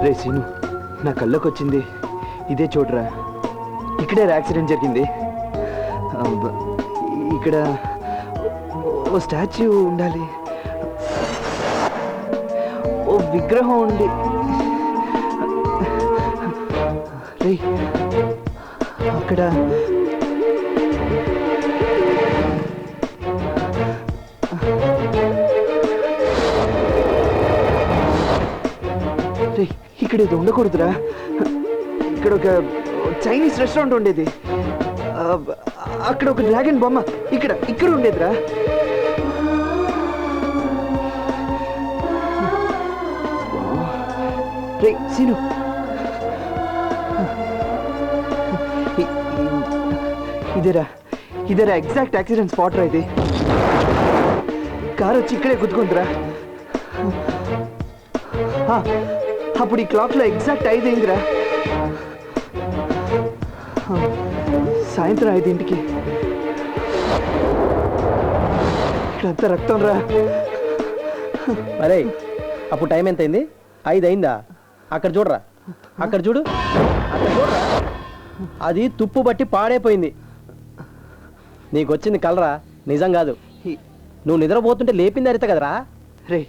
రే సీను, నా కళ్ళకి వచ్చింది ఇదే చూడరా. ఇక్కడే యాక్సిడెంట్ జరిగింది. ఇక్కడ ఓ స్టాచ్యూ ఉండాలి, ఓ విగ్రహం ఉంది. రే అక్కడ ఇక్కడ ఇది ఉండకూడదురా. ఇక్కడ ఒక చైనీస్ రెస్టారెంట్ ఉండేది. అక్కడ ఒక డ్రాగన్ బొమ్మ ఇక్కడ ఉండేదిరా. రే సీను, ఇదేరా ఎగ్జాక్ట్ యాక్సిడెంట్ స్పాట్ రా. ఇది కారు వచ్చి ఇక్కడే గుద్దుకుందిరా. అప్పుడు ఈ క్లాక్ లో ఎగ్జాక్ట్ 5 అయిందిరా. సాయంత్రం 5ంటికి. ఇక్కడంతా రక్తం రా. అరే, అప్పుడు టైం ఎంత అయింది? 5 అయిందా? అక్కడ చూడరా, అక్కడ చూడు, అక్కడ చూడరా. అది తుప్పు బట్టి పాడైపోయింది. నీకు వచ్చింది కలరా, నిజం కాదు. నువ్వు నిద్రపోతుంటే లేపింది అరిత కదరా. రే,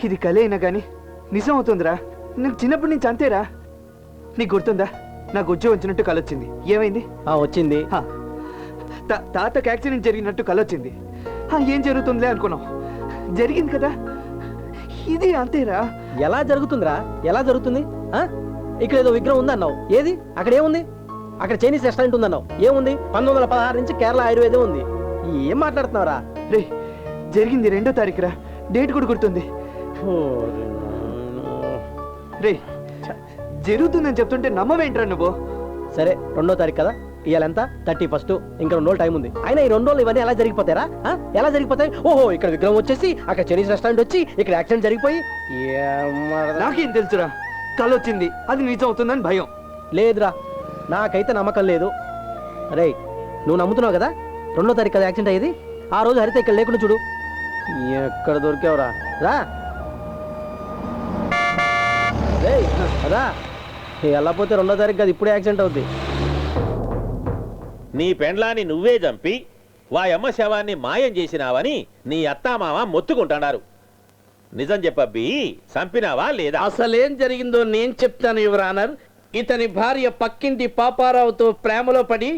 ఇది కలే అయినా కానీ నిజం అవుతుందిరా. నాకు చిన్నప్పటి నుంచి అంతేరా. నీకు గుర్తుందా, నాకు ఉద్యోగం వచ్చినట్టు కలొచ్చింది. ఏమైంది? వచ్చింది. తాతకు యాక్సిడెంట్ జరిగినట్టు కలొచ్చింది. ఏం జరుగుతుందిలే అనుకున్నాం, జరిగింది కదా. ఇది అంతేరా. ఎలా జరుగుతుందిరా? ఎలా జరుగుతుంది? ఇక్కడ ఏదో విగ్రహం ఉందన్నావు. ఏది? అక్కడ ఏముంది? అక్కడ చైనీస్ రెస్టారెంట్ ఉందన్నావు. ఏముంది? 1916 నుంచి కేరళ ఆయుర్వేదం ఉంది. ఏం మాట్లాడుతున్నావురా? రే, జరిగింది 2వ తారీఖురా. డేట్ కూడా గుర్తుంది. రే, జరుగుతుందని చెప్తుంటే నమ్మవేంట్రా నువ్వు? సరే, 2వ తారీఖు కదా. ఇవాళ ఎంత? 31. ఇంకా 2 రోజులు టైం ఉంది. అయినా ఈ 2 రోజులు ఇవన్నీ ఎలా జరిగిపోతారా? ఎలా జరిగిపోతాయి? ఓహో, ఇక్కడ విగ్రహం వచ్చేసి అక్కడ చైనీస్ రెస్టారెంట్ వచ్చి ఇక్కడ యాక్సిడెంట్ జరిగిపోయి. నాకేం తెలుసురా, కళ వచ్చింది, అది నిజం అవుతుందని భయం. లేదురా, నాకైతే నమ్మకం లేదు. రే, నువ్వు నమ్ముతున్నావు కదా 2వ తారీఖు కదా యాక్సిడెంట్ అయ్యేది. ఆ రోజు హరిత ఇక్కడ లేకుండా చూడు. ఎక్కడ దొరికావురా? రా, అదా వెళ్ళకపోతే 2వ తారీఖు అది ఇప్పుడే యాక్సిడెంట్ అవుద్ది. నీ పెండ్లాన్ని నువ్వే చంపి వాయమ్మ శవాన్ని మాయం చేసినావని నీ అత్తామామ మొత్తుకుంటున్నారు. నిజం చెప్పబ్బి, చంపినావా లేదా? అసలేం జరిగిందో నేను చెప్తాను యువర్ ఆనర్. ఇతని భార్య పక్కింటి పాపారావుతో ప్రేమలో పడి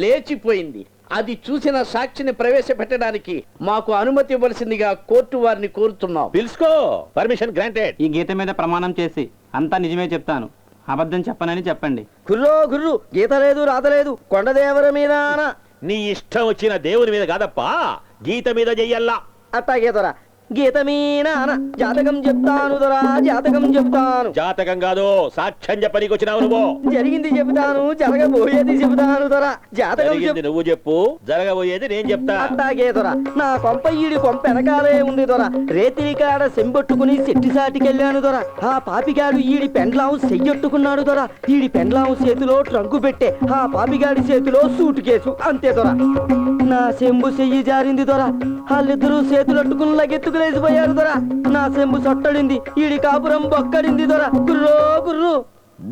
లేచిపోయింది. అది చూసిన సాక్షిని ప్రవేశపెట్టడానికి మాకు అనుమతి ఇవ్వాల్సిందిగా కోర్టు వారిని కోరుతున్నాం. పిలుచుకో, పర్మిషన్ గ్రాంటెడ్. ఈ గీత మీద ప్రమాణం చేసి అంతా నిజమే చెప్తాను, అబద్ధం చెప్పనని చెప్పండి. గుర్రు గీత లేదు రాత లేదు, కొండదేవర మీద నీ ఇష్టం వచ్చిన దేవుని మీద కాదప్పా, గీత మీద చెయ్యల్లా. అట్టా గీతరా, గీత మీద జాతకం చెప్తాను దొరా, జాతకం చెప్తాను. జాతకం కాదు, సాక్ష్యం చెప్పనీకి వచ్చినావు నువ్వు. జరిగింది చెబుతాను, జరగబోయేది చెబుతాను దొరా, జాతకం జరిగింది నువ్వు చెప్పు, జరగబోయేది నేను చెప్తా. అట్టాగే దొరా, నా కొంప ఈడి కొంప వెనకాలే ఉంది దొరా. రేతిరి కాడ సెంబొట్టుకుని సెట్టి సాటికెళ్ళాను దొరా. ఆ పాపిగాడు ఈడి పెండ్లావు చెయ్యొట్టుకున్నాడు దొరా. ఈడి పెండ్లావు చేతిలో ట్రంకు పెట్టే, ఆ పాపిగాడి చేతిలో సూటు కేసు, అంతే దొరా. నా సెంబు చెయ్యి జారింది దొరా. వాళ్ళిద్దరూ చేతులట్టుకుని లగెత్తుకులేసిపోయారు దొరా. నా సెంబు సొట్టడింది, ఈడి కాపురం బొక్కడింది దొరా. గుర్రో గుర్రు.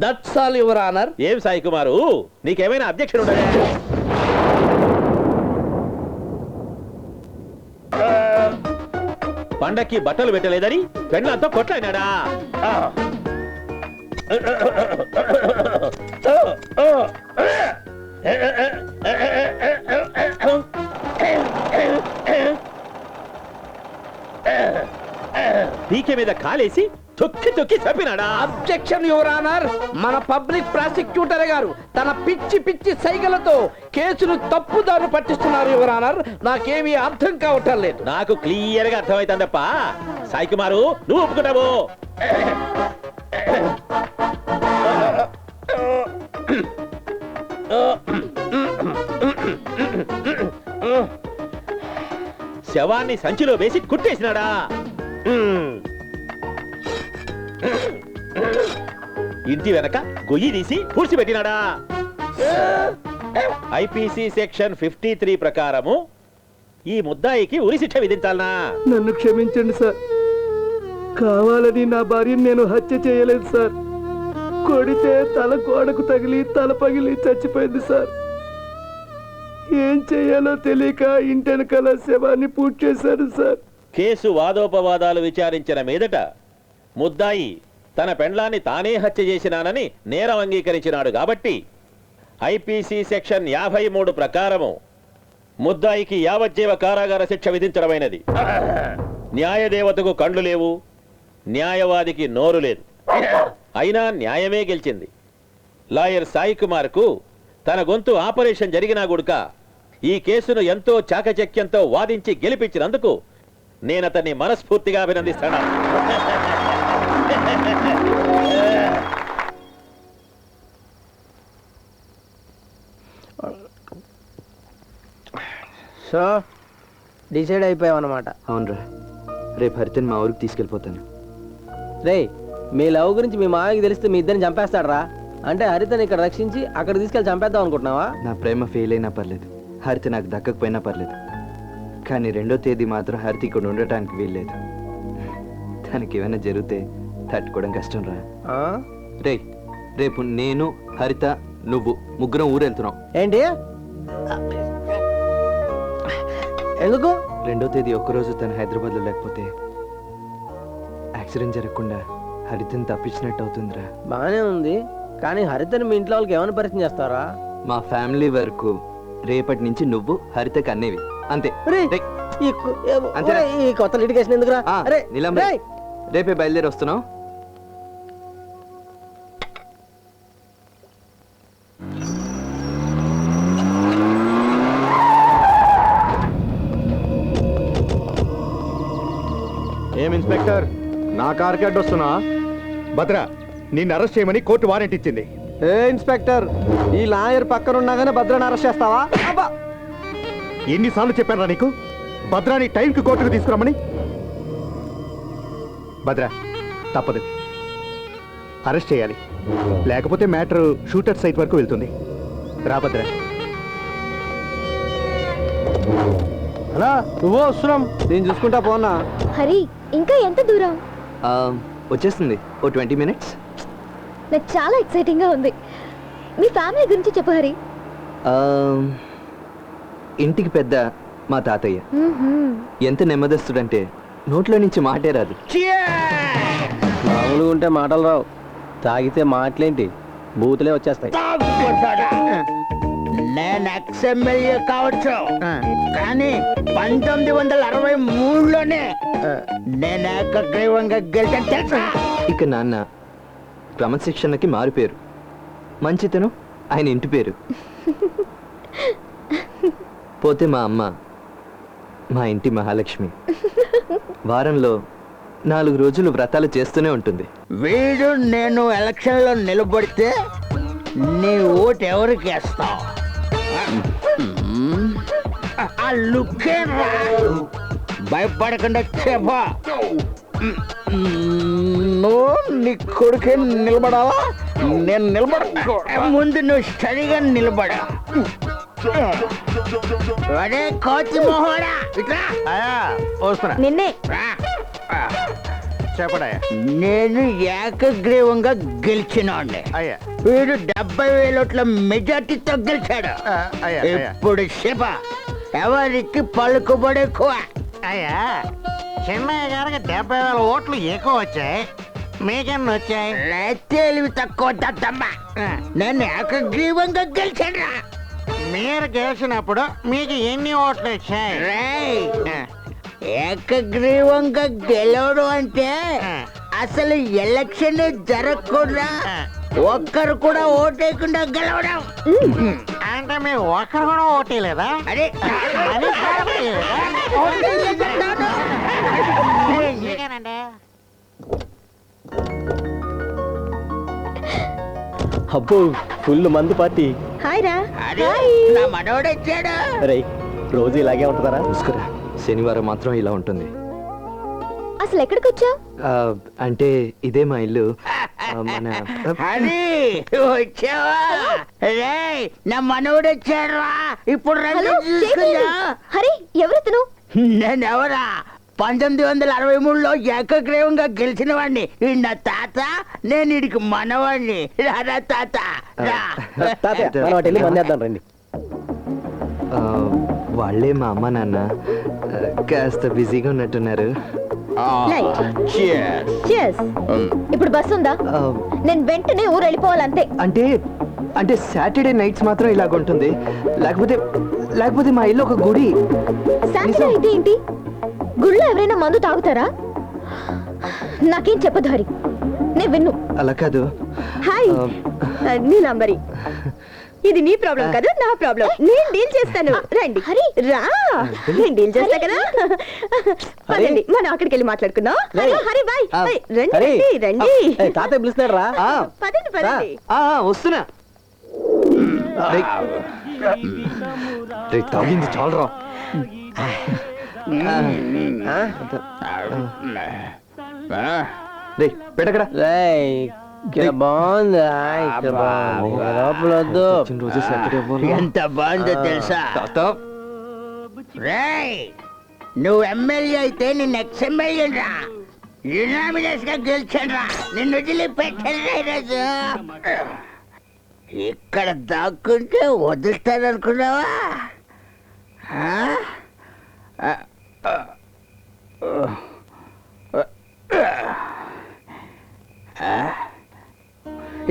That's all your honour. ఏం సాయి కుమారు, నీకేమైనా అబ్జెక్షన్ ఉండదా? పండక్కి బట్టలు పెట్టలేదని పెండ్లంతా కొట్లాడినాడా? పీకే మీద కాలేసి తొక్కి తొక్కి చంపినాడా? Objection your honour. మన పబ్లిక్ ప్రాసిక్యూటర్ గారు తన పిచ్చి పిచ్చి సైగలతో కేసును తప్పుదారు పట్టిస్తున్నారు యువర్ ఆనర్. నాకేమీ అర్థం కావటం లేదు. నాకు క్లియర్ గా అర్థమైందప్ప. సాయి కుమారు, నువ్వు ఒప్పుకుంటావు? శవాన్ని సంచిలో వేసి కుట్టేసినాడా? ఇంటి వెనక గొయ్యి తీసి పూడ్చిపెట్టినాడా? ఐపీసీ సెక్షన్ 53 ప్రకారము ఈ ముద్దాయికి ఉరి శిక్ష విధించాలనా? నన్ను క్షమించండి సార్, కావాలని నా భార్యను నేను హత్య చేయలేదు సార్. కొడితే తల గోడకు తగిలి తల పగిలి చచ్చిపోయింది సార్. ఏం చేయాలో తెలియక ఇంటెనకాల శవాన్ని పూర్తి చేశారు సార్. కేసు వాదోపవాదాలు విచారించిన మీదట ముద్దాయి తన పెండ్లాన్ని తానే హత్య చేసినానని నేరం అంగీకరించినాడు కాబట్టి ఐపీసీ సెక్షన్ 53 ప్రకారము ముద్దాయికి యావజ్జీవ కారాగార శిక్ష విధించడమైనది. న్యాయదేవతకు కండ్లు లేవు, న్యాయవాదికి నోరు లేదు. అయినా న్యాయమే గెలిచింది. లాయర్ సాయి కుమార్కు తన గొంతు ఆపరేషన్ జరిగినా గుడుక ఈ కేసును ఎంతో చాకచక్యంతో వాదించి గెలిపించినందుకు నేనతన్ని మనస్ఫూర్తిగా అభినందిస్తాను. సో డిసైడ్ అయిపోయావు అన్నమాట. అవునరా, రేపు హరితని మా ఊరికి తీసుకెళ్ళిపోతాను. రే, మీ లవ్ గురించి మీ మామయ్యకి తెలిస్తే మీ ఇద్దరిని చంపేస్తాడరా. అంటే హరితని ఇక్కడ రక్షించి అక్కడ తీసుకెళ్ళి చంపేద్దాం అనుకుంటున్నావా? నా ప్రేమ ఫెయిల్ అయినా పర్లేదు, హరిత నాకు దక్కకపోయినా పర్లేదు, కానీ 2వ తేదీ మాత్రం హరిత ఇక్కడ ఉండటానికి వీల్లేదు. దానికి ఏమైనా జరిగితే తట్టుకోవడం కష్టం రా. రే, రేపు నేను హరిత నువ్వు ముగ్గురం ఊరు వెళ్తున్నాం. ఏంటి? ఎందుకు? 2వ తేదీ ఒక్కరోజు తను హైదరాబాద్లో లేకపోతే యాక్సిడెంట్ జరగకుండా హరితని తప్పించినట్టు అవుతుందిరా. బాగానే ఉంది, కానీ హరితని మీ ఇంట్లో వాళ్ళకి ఏమైనా పరిచయం చేస్తారా? మా ఫ్యామిలీ వరకు రేపటి నుంచి నువ్వు హరితకి అన్నేవి, అంతే. ఈ కొత్త లిటిగేషన్ ఎందుకురా? రేపే బయలుదేరి వస్తున్నావు. ఏం ఇన్స్పెక్టర్, నా కార్కి అడ్డొస్తున్నా? భద్ర, నిన్ను అరెస్ట్ చేయమని కోర్టు వారెంట్ ఇచ్చింది. ఏ ఇన్స్పెక్టర్, ఈ లాయర్ పక్కన ఉన్నాగానే భద్రాన్ని అరెస్ట్ చేస్తావా? ఎన్నిసార్లు చెప్పారా నీకు భద్రాని టైంకి కోర్టుకు తీసుకురమ్మని? భద్ర, తప్పదు, అరెస్ట్ చేయాలి, లేకపోతే మ్యాటర్ షూటర్ సైట్ వరకు వెళ్తుంది. రా భద్ర. అలా నువ్వు వస్తున్నాం, నేను చూసుకుంటా పోనా. హరి, ఇంకా ఎంత దూరం? వచ్చేస్తుంది, ఓ 20 minutes. నాకు చాలా ఎక్సైటింగ్ గా ఉంది. మీ ఫ్యామిలీ గురించి చెప్పు హరి. ఇంటికి పెద్ద మా తాతయ్య. ఎంత నెమ్మదస్తుడంటే నోట్లో నుంచి మాటే రాదు. మామూలుగా ఉంటే మాటలు రావు, తాగితే మాటలేంటి బూతులే వచ్చేస్తాయి. నేను ఎక్స్ఎమ్మెల్యే కావచ్చు, కానీ 1963లోనే నేను ఏకగ్రీవంగా గెలిచాను తెలుసా? ఇక నాన్న క్రమశిక్షణకి మారు పేరు, మంచితనం ఆయన ఇంటి పేరు. పోతే మా అమ్మ మా ఇంటి మహాలక్ష్మి. వారంలో 4 రోజులు వ్రతాలు చేస్తూనే ఉంటుంది. వీడు నేను ఎలక్షన్లో నిలబడితే నీ ఓటు ఎవరికి వేస్తావు? ఆ లుక్కే రా, భయపడకుండా చెప్పా. నువ్వు నీ కొడుకే నిలబడాలా? నేను నిలబడ ముందు నువ్వు స్టడీగా నిలబడా. అదే కోతి మొహోడా, ఇట్లా వస్తున్నా నిన్నే చెప్పడా. నేను ఏకగ్రీవంగా గెలిచినోండి. వీడు 70,000 ఓట్ల మెజార్టీతో గెలిచాడు. ఇప్పుడు శివ ఎవరికి పలుకుబడి ఎక్కువ? అయ్యా చిన్నయ్య గారికి 70,000 ఓట్లు ఎక్కువ వచ్చాయి, మీకెన్ని వచ్చాయి? తెలివి తక్కువ దద్దమ్మ. నేను ఏకగ్రీవంగా గెలిచాడు. మీరు గెలిచినప్పుడు మీకు ఎన్ని ఓట్లు వచ్చాయి? ఏకగ్రీవంగా గెలవడం అంటే అసలు ఎలక్షన్ జరగకుండా ఒక్కరు కూడా ఓటేయకుండా గెలవడం. అంటే మీరు ఒక్కరు కూడా ఓటేయలేదా? అరే అబ్బో ఫుల్ మందు పార్టీ. హాయ్ రా. నా మనోడు వచ్చాడు. రే రోజు ఇలాగే ఉంటుందా? చూసుకురా, శనివారం మాత్రం ఇలా ఉంటుంది. అసలు ఎక్కడికి వచ్చావు? అంటే ఇదే మా ఇల్లు. మన హరి వచ్చావా? రేయ్ నా మనోడు వచ్చాడు. ఇప్పుడు రండి చూసుకుందా. హరి ఎవరెత్తును? నేనెవరా? 1963లో ఏకగ్రీవంగా గెలిచిన వాడిని. ఈ నా తాత, నేను ఇడికి మనవాడిని. రారా తాత రా. వెళ్ళి మందేద్దాం రండి. వాళ్ళే మా అమ్మ నాన్న, కాస్త బిజీగా ఉన్నట్టున్నారు. ఇప్పుడు బస్ ఉందా? నేను వెంటనే ఊరు వెళ్ళిపోవాలంతే. అంటే అంటే సాటర్డే నైట్స్ మాత్రం ఇలాగ ఉంటుంది, లేకపోతే మా ఇల్లు ఒక గుడి. సాటర్డే అయితే ఏంటి? గుళ్ళో ఎవరైనా మందు తాగుతారా? నాకేం చెప్పదు హరి, నేను విన్ను. అలా కాదు. హాయ్ నీలాంబరి, ఇది నీ ప్రాబ్లం కదా, నా ప్రాబ్లం. నేను డీల్ చేస్తాను. రండి హరి రా, నేను డీల్ చేస్తా కదా. పదండి మనం అక్కడికి వెళ్ళి మాట్లాడుకుందాం. హరి బాయ్. రండి రండి. తాతయ్య పిలుస్తున్నాడు రా. పదండి పదండి. వస్తున్నా. తాగింది చాలరా. పెట్టకడా ఎంత బాగుందో తెలుసా? రేయ్ నువ్వు ఎమ్మెల్యే అయితే నిన్ను ఎక్స్ఎమ్మెల్యే రా, యునామినస్ గా గెలిచాను రా. నిన్ను వదిలిపెట్టాను ఈరోజు. ఇక్కడ దాక్కుంటే వదులుతాననుకున్నావా?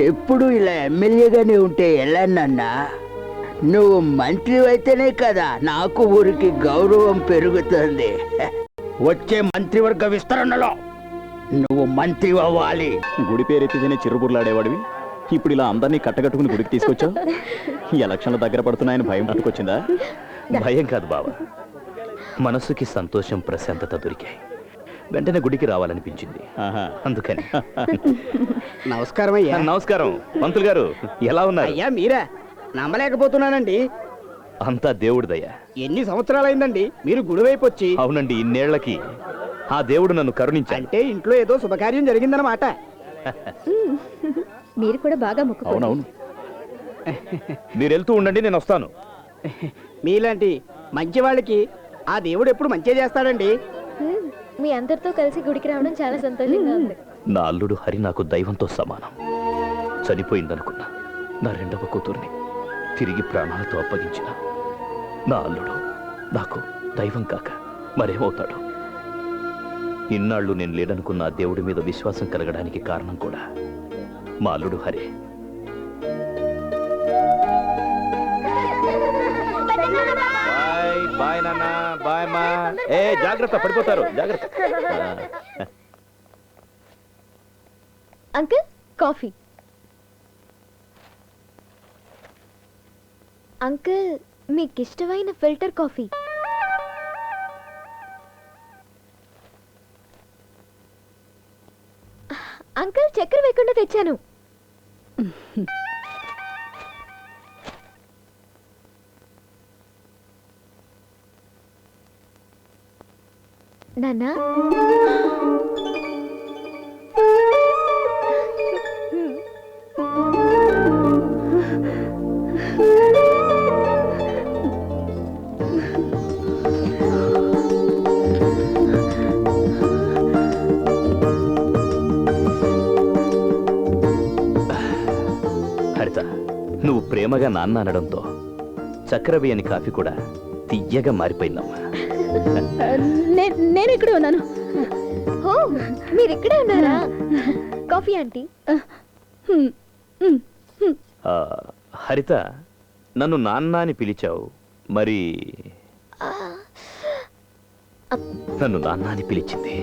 ఎప్పుడు ఇలా ఎమ్మెల్యేగానే ఉంటే ఎలా నాన్నా? నువ్వు మంత్రి అయితేనే కదా నాకు ఊరికి గౌరవం పెరుగుతుంది. వచ్చే మంత్రివర్గ విస్తరణలో నువ్వు మంత్రి అవ్వాలి. గుడి పేరెత్తితేనే చిరుబుర్లాడేవాడివి, ఇప్పుడు ఇలా అందరినీ కట్టగట్టుకుని గుడికి తీసుకొచ్చావు. ఈ ఎలక్షన్లు దగ్గర పడుతున్నాయని భయం పట్టుకొచ్చిందా? భయం కాదు బావ, మనసుకి సంతోషం ప్రశాంతత దొరికాయి. వెంటనే గుడికి రావాలనిపించింది, అందుకని. నమస్కారం అయ్యా. నమస్కారం పంతులు గారు, ఎలా ఉన్నారు? అయ్యా మీరా? నమ్మలేకపోతున్నానండి. అంతా దేవుడిదయ్యా. ఎన్ని సంవత్సరాలైందండి మీరు గుడి వైపు వచ్చి? అవునండి, ఇన్నేళ్లకి ఆ దేవుడు నన్ను కరుణించాడు. అంటే ఇంట్లో ఏదో శుభకార్యం జరిగిందన్నమాట. మీరు కూడా బాగా మొక్కుకోండి. అవునవును, మీరు వెళ్తూ ఉండండి, నేను వస్తాను. మీలాంటి మంచి వాళ్ళకి ఆ దేవుడు ఎప్పుడు మంచి చేస్తాడండి. మీ అందరితో కలిసి గుడికి రావడం చాలా సంతోషంగా ఉంది. నా అల్లుడు హరి నాకు దైవంతో సమానం. చనిపోయిందనుకున్నా నా రెండవ కూతుర్ని తిరిగి ప్రాణాలతో అప్పగించిన నా అల్లుడు నాకు దైవం కాక మరేమవుతాడు? ఇన్నాళ్ళు నేను లేడనుకున్న ఆ దేవుడి మీద విశ్వాసం కలగడానికి కారణం కూడా మా అల్లుడు హరే. బాయ్ బాయ్ నాన్న, బాయ్ మా. ఏ జాగ్రత్త, పడిపోతారు, జాగ్రత్త. Uncle coffee. అంకుల్ మీకు ఇష్టమైన ఫిల్టర్ కాఫీ. అంకుల్ చక్కెర వేయకుండా తెచ్చాను. నాన్నా హరిత, నువ్వు ప్రేమగా నాన్న అనడంతో చక్కెర వేయని కాఫీ కూడా తియ్యగా మారిపోయిందమ్మా. నేను ఇక్కడే ఉన్నాను. ఓ మీరు ఇక్కడే ఉన్నారా? Coffee aunty. హరిత, నన్ను నాన్న అని పిలిచావు, మరి నన్ను నాన్న అని పిలిచింది.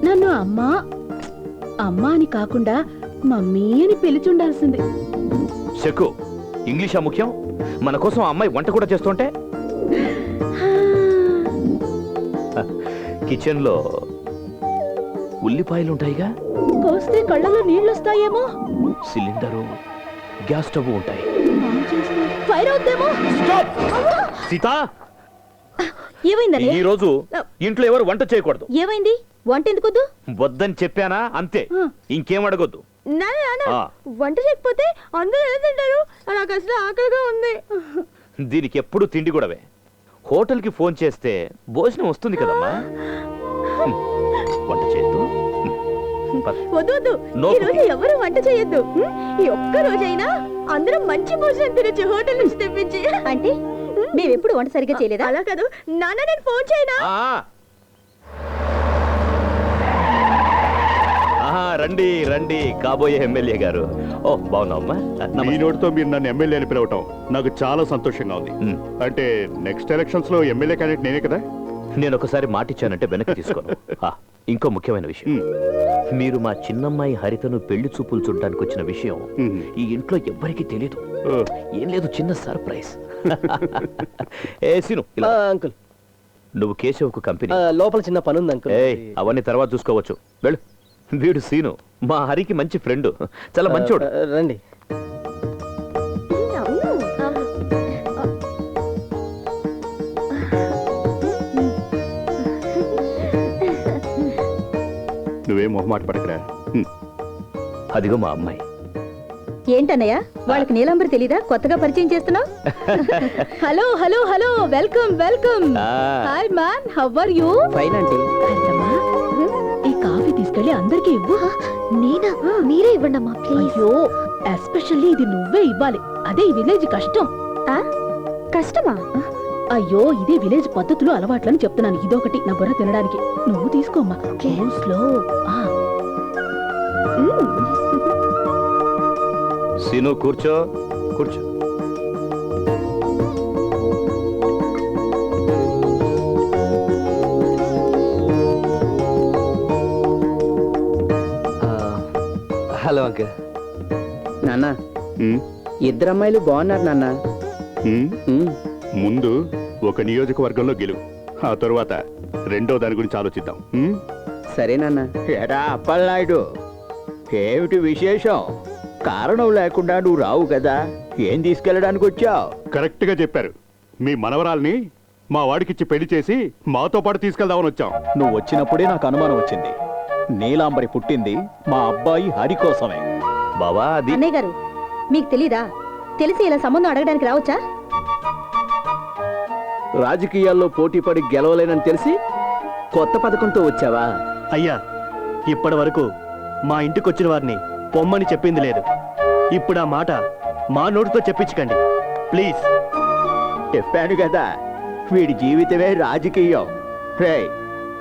నన్ను అమ్మా అమ్మా అని కాకుండా మమ్మీ అని పిలిచుండాల్సింది. చెక్కు, ఇంగ్లీషా ముఖ్యం? మన కోసం ఆ అమ్మాయి వంట కూడా చేస్తుంటే కిచెన్ లో ఉల్లిపాయలు ఉంటాయిగా, కోస్తే కళ్ళలో నీళ్ళొస్తాయేమో. సిలిండరు, గ్యాస్ స్టవ్ ఉంటాయి. ఫైర్ అవుద్దేమో. సీత, ఏమైందని? ఈ రోజు ఇంట్లో ఎవరు వంట చేయకూడదు. ఏమైంది? వంట ఎందుకొద్దు? వద్దని చెప్పానా, అంతే. ఇంకేం అడగొద్దు. వంట చేయకపోతే అందరూ ఎలా తింటారు? నాకు అసలు ఆకలిగా ఉంది. దీనికి ఎప్పుడు తిండి కూడావే. హోటల్కి ఫోన్ చేస్తే భోజనం వస్తుంది కదమ్మా. వంట చేయొద్దు. వద్దు, ఈ రోజు ఎవరు వంట చేయొద్దు. ఈ ఒక్క రోజైనా అందరం మంచి భోజనం తినొచ్చు హోటల్ నుంచి తెప్పించి. అంటే మేమెప్పుడు వంట సరిగ్గా చేయలేదా? అలా కాదు నాన్న, నేను ఫోన్ చేయనా? రండి రండి, కాబోయే ఎమ్మెల్యే గారు. ఓ బాగున్నావమ్మా. మీ నోటితో మీరు నన్ను ఎమ్మెల్యే అని పిలవటం నాకు చాలా సంతోషంగా ఉంది. అంటే నెక్స్ట్ ఎలక్షన్స్ లో ఎమ్మెల్యే క్యాండిడేట్ నేనే కదా? నేను ఒకసారి మాటిచ్చానంటే వెనక్కి తీసుకోను. ఇంకో ముఖ్యమైన విషయం, మీరు మా చిన్నమ్మాయి హరితను పెళ్లి చూపులు చూడడానికి వచ్చిన విషయం ఈ ఇంట్లో ఎవ్వరికీ తెలియదు. ఏం లేదు, చిన్న సర్ప్రైజ్. ఏ సీను, అంకుల్ నువ్వు కేశవ్కు కంపెనీ లోపల చిన్న పని ఉంది అంకుల్. అవన్నీ తర్వాత చూసుకోవచ్చు, వెళ్ళు. వీడు సీను మా హరికి మంచి ఫ్రెండ్, చాలా మంచోడు. రండి. నువ్వేం మొహమాట పడకరా. అదిగో మా అమ్మాయి. ఏంటన్నయ్య, వాళ్ళకి నీలాంబరి తెలీదా? కొత్తగా పరిచయం చేస్తున్నావు. Hello hello hello, welcome welcome. Hi man, how are you? Fine aunty. ఈ కాఫీ తీసుకెళ్లి అందరికీ ఇవ్వు. నేనా? మీరే ఇవ్వండి అమ్మా ప్లీజ్. అయ్యో, ఎస్పెషల్లీ ఇది నువ్వే ఇవ్వాలి. అదే ఈ విలేజ్ కష్టం. కష్టమా? అయ్యో, ఇదే విలేజ్ పద్ధతులు అలవాట్లని చెప్తున్నాను. ఇదొకటి నా బుర్ర తినడానికి. నువ్వు తీసుకోమ్మా. స్లో. సీను కూర్చో, కూర్చో. Hello uncle. నాన్న, ఇద్దరు అమ్మాయిలు బాగున్నారు నాన్న. ముందు ఒక నియోజకవర్గంలో గెలువు, ఆ తరువాత రెండో దాని గురించి ఆలోచిద్దాం. సరే నాన్న. ఎరా అప్పలనాయుడు, ఏమిటి విశేషం? కారణం లేకుండా నువ్వు రావు కదా, ఏం తీసుకెళ్ళడానికి వచ్చావు? కరెక్ట్ గా చెప్పారు. మీ మనవరాల్ని మా వాడికిచ్చి పెళ్లి చేసి మాతో పాటు తీసుకెళ్దామని వచ్చాం. నువ్వు వచ్చినప్పుడే నాకు అనుమానం వచ్చింది. నీలాంబరి పుట్టింది మా అబ్బాయి హరి కోసమే. బావా, అది అన్నయ్య గారు, మీకు తెలీదా? తెలిసి ఇలా సంబంధం అడగడానికి రావచ్చా? రాజకీయాల్లో పోటీ పడి గెలవలేనని తెలిసి కొత్త పథకంతో వచ్చావా? అయ్యా, ఇప్పటి వరకు మా ఇంటికొచ్చిన వారిని పొమ్మని చెప్పింది లేదు. ఇప్పుడు ఆ మాట మా నోటితో చెప్పించకండి ప్లీజ్. చెప్పాను కదా వీడి జీవితమే రాజకీయం. రే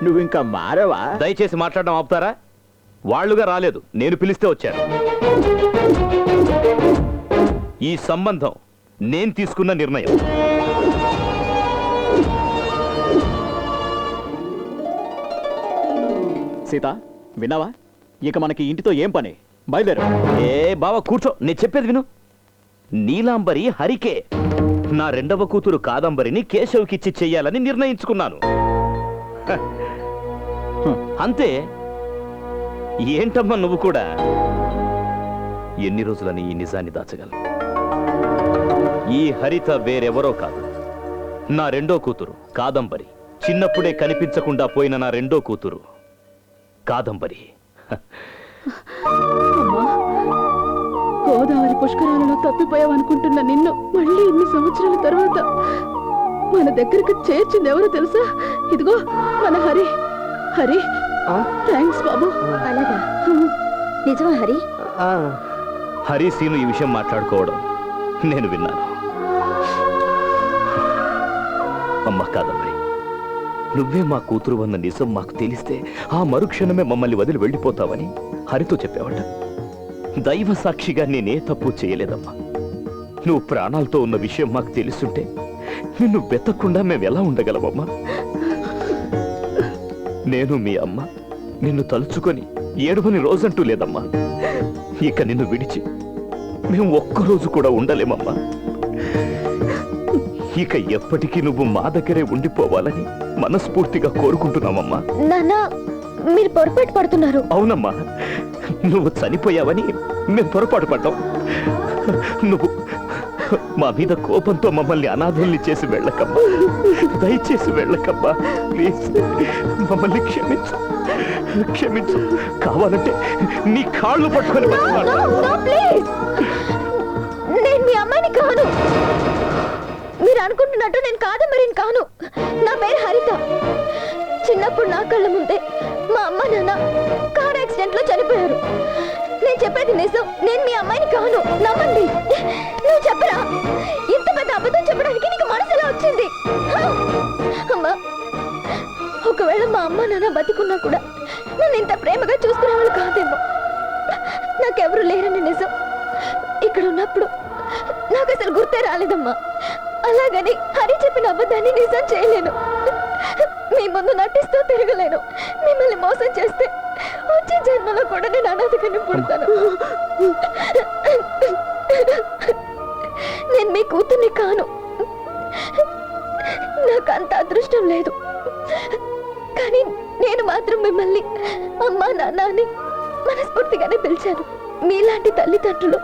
నువ్వు ఇంకా మారవా? దయచేసి మాట్లాడడం ఆపుతారా? వాళ్ళుగా రాలేదు, నేను పిలిస్తే వచ్చాను. ఈ సంబంధం నేను తీసుకున్న నిర్ణయం. సీత విన్నావా? ఇక మనకి ఇంటితో ఏం పని? బయలుదేరు. ఏ బావ కూర్చో, నేను చెప్పేది విను. నీలాంబరి హరికే, నా రెండవ కూతురు కాదంబరిని కేశవ్కిచ్చి చెయ్యాలని నిర్ణయించుకున్నాను. హ. అంతే. ఏంటమ్మా నువ్వు కూడా? ఎన్ని రోజులని ఈ నిజాన్ని దాచగలను? ఈ హరిత వేరెవరో కాదు, నా రెండో కూతురు కాదంబరి. చిన్నప్పుడే కనిపించకుండా పోయిన నా రెండో కూతురు కాదంబరి. అమ్మా, గోదావరి పుష్కరాలలో తప్పిపోయావనుకుంటున్న నిన్ను మళ్ళీ ఇన్ని సంవత్సరాల తర్వాత మన దగ్గరికి చేర్చింది ఎవరో తెలుసా? ఇదిగో మన హరి. హరి, థ్యాంక్స్ బాబు. అలాగా? నిజమా హరి? హరి సీను ఈ విషయం మాట్లాడుకోవడం నేను విన్నాను. అమ్మ కాదంబరి, నువ్వే మా కూతురు అన్న నిజం మాకు తెలిస్తే ఆ మరుక్షణమే మమ్మల్ని వదిలి వెళ్ళిపోతావని హరితో చెప్పావట. దైవ సాక్షిగా నేనే తప్పు చేయలేదమ్మా. నువ్వు ప్రాణాలతో ఉన్న విషయం మాకు తెలుసుంటే నిన్ను వెతకుండా మేము ఎలా ఉండగలమమ్మా? నేను మీ అమ్మ నిన్ను తలుచుకొని ఏడవని రోజంటూ లేదమ్మా. ఇక నిన్ను విడిచి మేము ఒక్కరోజు కూడా ఉండలేమమ్మా. ఇక ఎప్పటికీ నువ్వు మా దగ్గరే ఉండిపోవాలని మనస్ఫూర్తిగా కోరుకుంటున్నామమ్మా. నాన్న, మీరు పొరపాటు పడుతున్నారు. అవునమ్మా, నువ్వు చనిపోయావని మేము పొరపాటు పడ్డాం. నువ్వు మా మీద కోపంతో మమ్మల్ని అనాథల్ని చేసి వెళ్ళకమ్మా. దయచేసి వెళ్ళకమ్మా, ప్లీజ్. మమ్మల్ని క్షమించు, క్షమించు. కావాలంటే నీ కాళ్ళు పట్టుకొని నేను మీ అమ్మాయిని కాను. మీరు అనుకుంటున్నట్టు నేను కాదంబరిని కాను. నా పేరు హరిత. చిన్నప్పుడు నా కళ్ళ ముందే మా అమ్మ నాన్న కార్ యాక్సిడెంట్ లో చనిపోయారు. నేను చెప్పేది నిజం. నేను మీ అమ్మాయిని కాను, నమ్మండి. నువ్వు చెప్పరా? ఇంత పెద్ద అబద్ధం చెప్పడానికి నీకు మనసు ఎలా వచ్చింది? అమ్మా, ఒకవేళ మా అమ్మ నాన్న బతికున్నా కూడా నన్ను ఇంత ప్రేమగా చూసుకునే వాళ్ళు కాదేమో. నాకెవరు లేరని నిజం ఇక్కడ ఉన్నప్పుడు నాకు అసలు గుర్తే రాలేదమ్మా. అలాగని హరి చెప్పిన అబద్ధాన్ని నిజం చేయలేను. మీ ముందు నటిస్తూ తిరగలేను. మిమ్మల్ని మోసం చేస్తే వచ్చే జన్మలో కూడా నేను అనాథగానే పుడతాను. నేను మీ కూతుర్ని కాను. నాకు అంత అదృష్టం లేదు. కానీ నేను మాత్రం మిమ్మల్ని అమ్మా నాన్న అని మనస్ఫూర్తిగానే పిలిచాను. మీలాంటి తల్లిదండ్రులు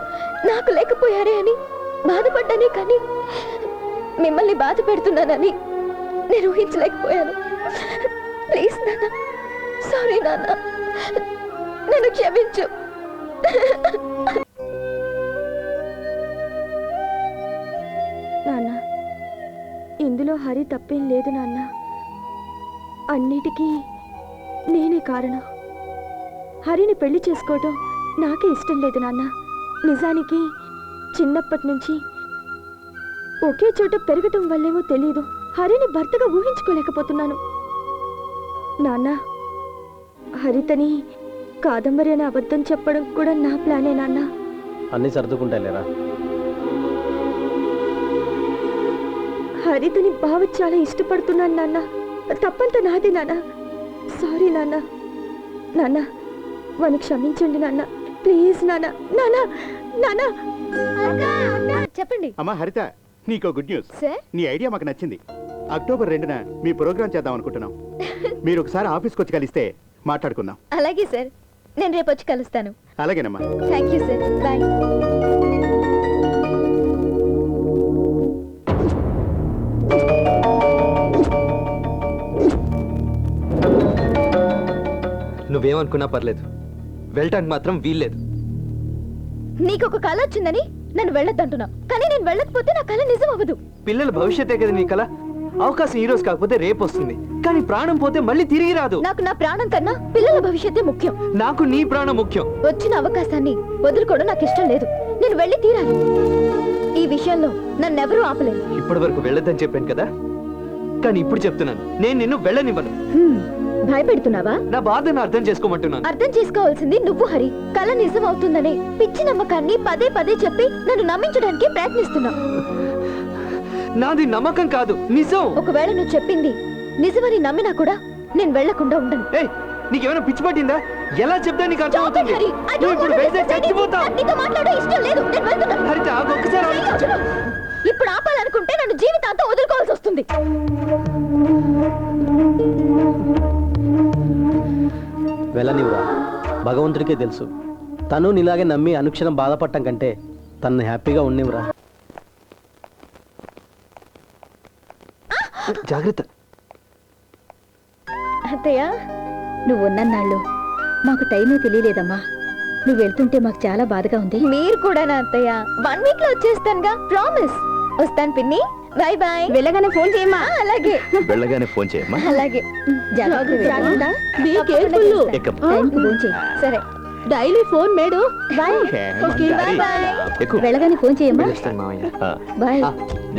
నాకు లేకపోయారే అని బాధపడ్డానే, కానీ మిమ్మల్ని బాధ పెడుతున్నానని నేను ఊహించలేకపోయాను. ప్లీజ్ నాన్న, సారీ నాన్న, నన్ను క్షమించు. నాన్న, ఇందులో హరి తప్పేం లేదు నాన్న. అన్నిటికీ నేనే కారణం. హరిని పెళ్లి చేసుకోవటం నాకే ఇష్టం లేదు నాన్న. నిజానికి చిన్నప్పటి నుంచి ఒకే చోట పెరగటం వల్లేమో తెలీదు, హరిని భర్తగా ఊహించుకోలేకపోతున్నాను. నాన్న, హరితని కాదంబరి అనే అబద్ధం చెప్పడం కూడా నా ప్లానే నాన్న. అన్నీ సర్దుకుంటాయిలేరా. హరితని బావ చాలా ఇష్టపడుతున్నాను నాన్న. తప్పంతా నాదే నాన్న. సారీ నాన్న. నాన్న, వాని క్షమించండి నాన్న, ప్లీజ్ నాన్న. నాన్న, నాన్న. చెప్పండి. అమ్మా హరిత, నీకో గుడ్ న్యూస్. సార్? నీ ఐడియా మాకు నచ్చింది. అక్టోబర్ 2న మీ ప్రోగ్రామ్ చేద్దాం అనుకుంటున్నాం. మీరు ఒకసారి ఆఫీస్కి వచ్చి కలిస్తే మాట్లాడుకుందాం. అలాగే సార్, నేను రేపు వచ్చి కలుస్తాను. అలాగేనమ్మా. Thank you sir, bye. నువ్వేమనుకున్నా పర్లేదు, వెళ్ళటానికి మాత్రం వీల్లేదు. నీకు ఒక కళ వచ్చిందని నన్ను వెళ్ళొద్దంటున్నావు, కానీ నేను వెళ్ళకపోతే నా కళ నిజం అవ్వదు. పిల్లల భవిష్యత్తే కదా నీ కల. అవకాశం ఈ రోజు కాకపోతే రేపు వస్తుంది. కానీ ప్రాణం పోతే మళ్ళీ తిరిగి రాదు. నాకు నా ప్రాణం కన్నా పిల్లల భవిష్యత్తే ముఖ్యం. నాకు నీ ప్రాణం ముఖ్యం. వచ్చిన అవకాశాన్ని వదులుకోవడం నాకు ఇష్టం లేదు. నేను వెళ్ళి తీరాలి. ఈ విషయంలో నన్నెవరూ ఆపలేరు. ఇప్పటి వరకు వెళ్ళొద్దని చెప్పాను కదా, కానీ ఇప్పుడు చెప్తున్నాను, నేను నిన్ను వెళ్ళనివ్వను. భయపెడుతున్నావా? నా బాధను అర్థం చేసుకోమంటున్నాను. అర్థం చేసుకోవాల్సింది నువ్వు హరి. కళ నిజం అవుతుందనే పిచ్చి నమ్మకాన్ని పదే పదే చెప్పి నన్ను నమ్మించడానికి ప్రయత్నిస్తున్నా. నాది నమ్మకం కాదు, నిజం. ఒకవేళ నువ్వు చెప్పింది నిజమని నమ్మినా కూడా నేను వెళ్లకుండా ఉండను. నీకేమైనా పిచ్చి పట్టిందా? ఎలా చెప్తా నీకు అర్థం అవుతుంది? హరి, I don't ఇప్పుడు want to వెళ్తే listen to anything. చచ్చిపోతావు. నాకు నీతో మాట్లాడడం ఇష్టం లేదు. నేను వెళ్తున్నా. హరిత, ఆగు, ఒక్కసారి ఆలోచించు. ఇప్పుడు ఆపాలనుకుంటే నన్ను జీవితాంతం వదులుకోవాల్సి వస్తుంది. వెళ్ళనివ్వరా. భగవంతుడికే తెలుసు. తను నీలాగే నమ్మి అనుక్షణం బాధపడటం కంటే తనని హ్యాపీగా ఉన్నివ్వరా. జాగ్రత్త. అత్తయ్య, నువ్వు ఉన్నన్నాళ్ళు మాకు టైమే తెలియలేదమ్మా. నువ్వు వెళ్తుంటే మాకు చాలా బాధగా ఉంది. మీరు కూడా నా అత్తయ్య. 1 వీక్ లో వచ్చేస్తానుగా. ప్రామిస్. వస్తాను పిన్ని. Bye bye. వెళ్ళగానే ఫోన్ చేయమ్మా. అలాగే. వెళ్ళగానే ఫోన్ చేయమ్మా. అలాగే. జాగ్రత్త. Be careful. టైంకి ఫోన్ చేయి. సరే. డైలీ ఫోన్ మేడు. బాయ్. Okay bye bye. ఎక్కువ. వెళ్ళగానే ఫోన్ చేయమ్మా. వెళ్ళొస్తాను మావయ్య. బాయ్.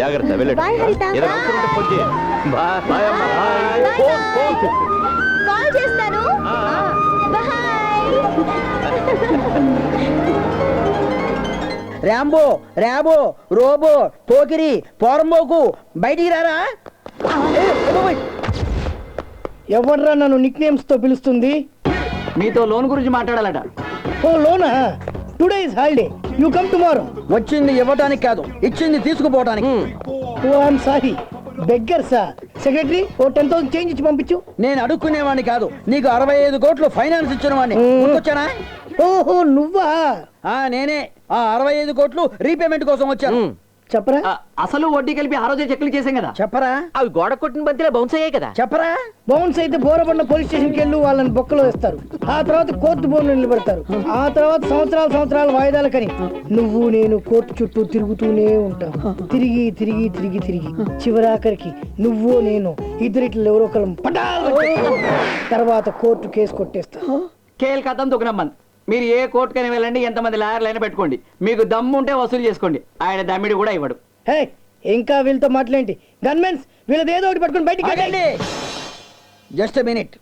జాగ్రత్త, వెళ్ళండి. బాయ్ హరిత. ఏదైనా అవసరం ఉంటే ఫోన్ చేయండి. బాయ్ అమ్మా. బాయ్. Phone phone. కాల్ చేస్తాను. బాయ్. రాంబో, రాబో, రోబో, పోకిరి, పోరంబోకు, బయటికి రారా. ఎవర్రా నన్ను నిక్ నేమ్స్ తో పిలుస్తుంది? మీతో లోన్ గురించి మాట్లాడాలట. ఓ లోనా? Today is holiday. You come tomorrow. వచ్చింది ఇవ్వటానికి కాదు, ఇచ్చింది తీసుకుపోవటానికి. Oh I'm sorry. Beggar sir. Secretary ఓ 10,000 చేంజ్ ఇచ్చి పంపించు. నేను అడుక్కునేవాడిని కాదు, నీకు 65 కోట్లు ఫైనాన్స్ ఇచ్చిన వాడిని. వచ్చానా? ఓహో నువ్వా? నేనే. ఆ 65 కోట్లు రీపేమెంట్ కోసం వచ్చాను. చెప్పరా? అసలు వడ్డీ కలిపి ఆ రోజే చెక్లు చేసాం కదా. చెప్పరా? అవి గోడ కొట్టిన బంతిలో బౌన్స్ అయ్యాయి కదా. చెప్పరా? బౌన్స్ అయితే బోరబండ పోలీస్ స్టేషన్కి వెళ్ళి వాళ్ళని బొక్కలో వేస్తారు. ఆ తర్వాత కోర్టు బోర్డు నిలబెడతారు. ఆ తర్వాత సంవత్సరాల వాయిదాలకని నువ్వు నేను కోర్టు చుట్టూ తిరుగుతూనే ఉంటాం. తిరిగి తిరిగి తిరిగి తిరిగి చివరాఖరికి నువ్వు నేను ఇద్దరిట్లో ఎవరో ఒకరు పటాలు తర్వాత కోర్టు కేసు కొట్టేస్తా. కేల్ కథం దుకునమ్మన్. మీరు ఏ కోర్టుకైనా వెళ్ళండి, ఎంతమంది లాయర్లైనా పెట్టుకోండి. మీకు దమ్ము ఉంటే వసూలు చేసుకోండి. ఆయన దమ్మిడి కూడా ఇవ్వడు. హే, ఇంకా వీళ్ళతో మాట్లాడేంటి? గన్మెన్స్ వీళ్ళది ఏదో ఒకటి పట్టుకుని బయటికి వెళ్ళండి. Just minute.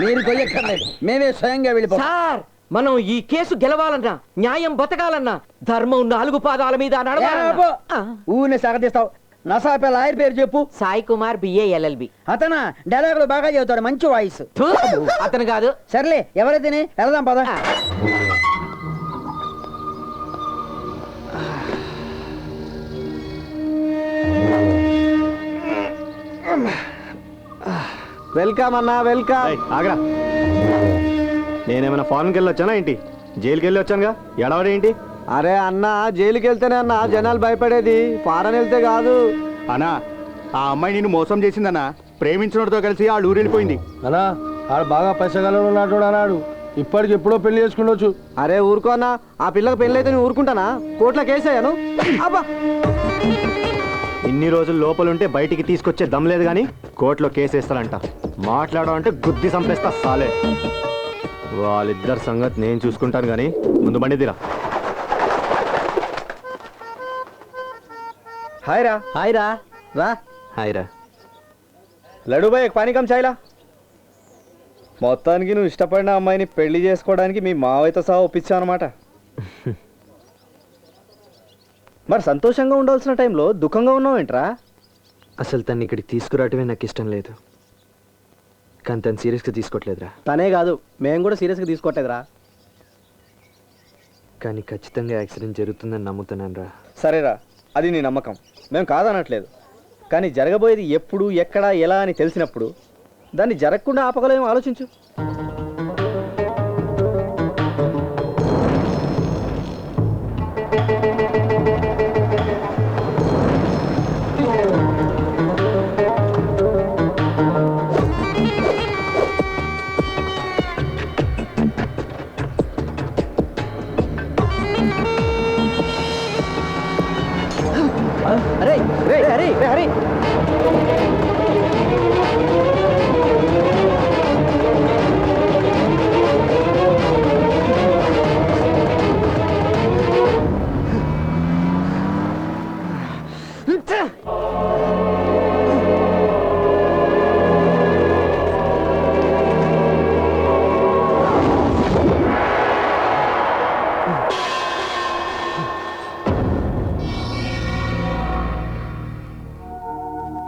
మీరు కొయ్యక్కర్లేదు, మేమే స్వయంగా వెళ్ళిపో. సార్, మనం ఈ కేసు గెలవాలన్నా, న్యాయం బతకాలన్నా ధర్మం 4 పాదాల మీద నడవాలన్నా. ఊరిని సాగతీస్తావు. నసాపే లాయర్ పేరు చెప్పు. Sai Kumar BA LLB. అతనా? డైలాగులు బాగా చెబుతాడు, మంచి వాయిస్. అతను కాదు. సర్లే, ఎవరైతేనే వెళదాం పద. వెల్కమ్ అన్నా, వెల్కమ్. ఆగరా. నేనేమైనా ఫారెన్కి వెళ్ళి వచ్చానా ఏంటి? జైలుకి వెళ్ళి వచ్చానుగా, ఎడవడే ఏంటి? అరే అన్న, జైలుకి వెళ్తేనే అన్న జనాలు భయపడేది, ఫారెన్ వెళ్తే కాదు. అన్నా, ఆ అమ్మాయి నిన్ను మోసం చేసిందన్నా. ప్రేమించినోడితో కలిసి ఆ ఊరు వెళ్ళిపోయింది. అనా ఆడు బాగా పైసగలడు నాడు అన్నాడు. ఇప్పటికి ఎప్పుడో పెళ్లి చేసుకుండొచ్చు. అరే ఊరుకో అన్న, ఆ పిల్లకి పెళ్లి అయితే నేను ఊరుకుంటానా? కోర్టులో కేసాను. అబ్బా, ఇన్ని రోజులు లోపలుంటే బయటికి తీసుకొచ్చే దమ్ లేదు కానీ కోర్టులో కేసేస్తారంట. మాట్లాడమంటే గుద్ది చంపేస్తా సాలే. వాళ్ళిద్దరి సంగతి నేను చూసుకుంటాను కానీ ముందు బండి తీరా. హాయ్ రా. హాయ్ రా. రా. హాయ్ రా. లడ్డుబాయ్ పానీకం చాయ్లా. మొత్తానికి నువ్వు ఇష్టపడిన అమ్మాయిని పెళ్లి చేసుకోవడానికి మీ మావయ్యతో సహా ఒప్పించావు అనమాట. మరి సంతోషంగా ఉండాల్సిన టైంలో దుఃఖంగా ఉన్నావేంట్రా? అసలు తను ఇక్కడికి తీసుకురావటమే నాకు ఇష్టం లేదు, కానీ తను సీరియస్గా తీసుకోవట్లేదురా. తనే కాదు, మేము కూడా సీరియస్గా తీసుకోవట్లేదురా. కానీ ఖచ్చితంగా యాక్సిడెంట్ జరుగుతుందని నమ్ముతున్నాను రా. సరేరా, అది నీ నమ్మకం, మేము కాదనట్లేదు. కానీ జరగబోయేది ఎప్పుడు, ఎక్కడ, ఎలా అని తెలిసినప్పుడు దాన్ని జరగకుండా ఆపగలేమో ఆలోచించు. అరే రే హరి, రే హరి.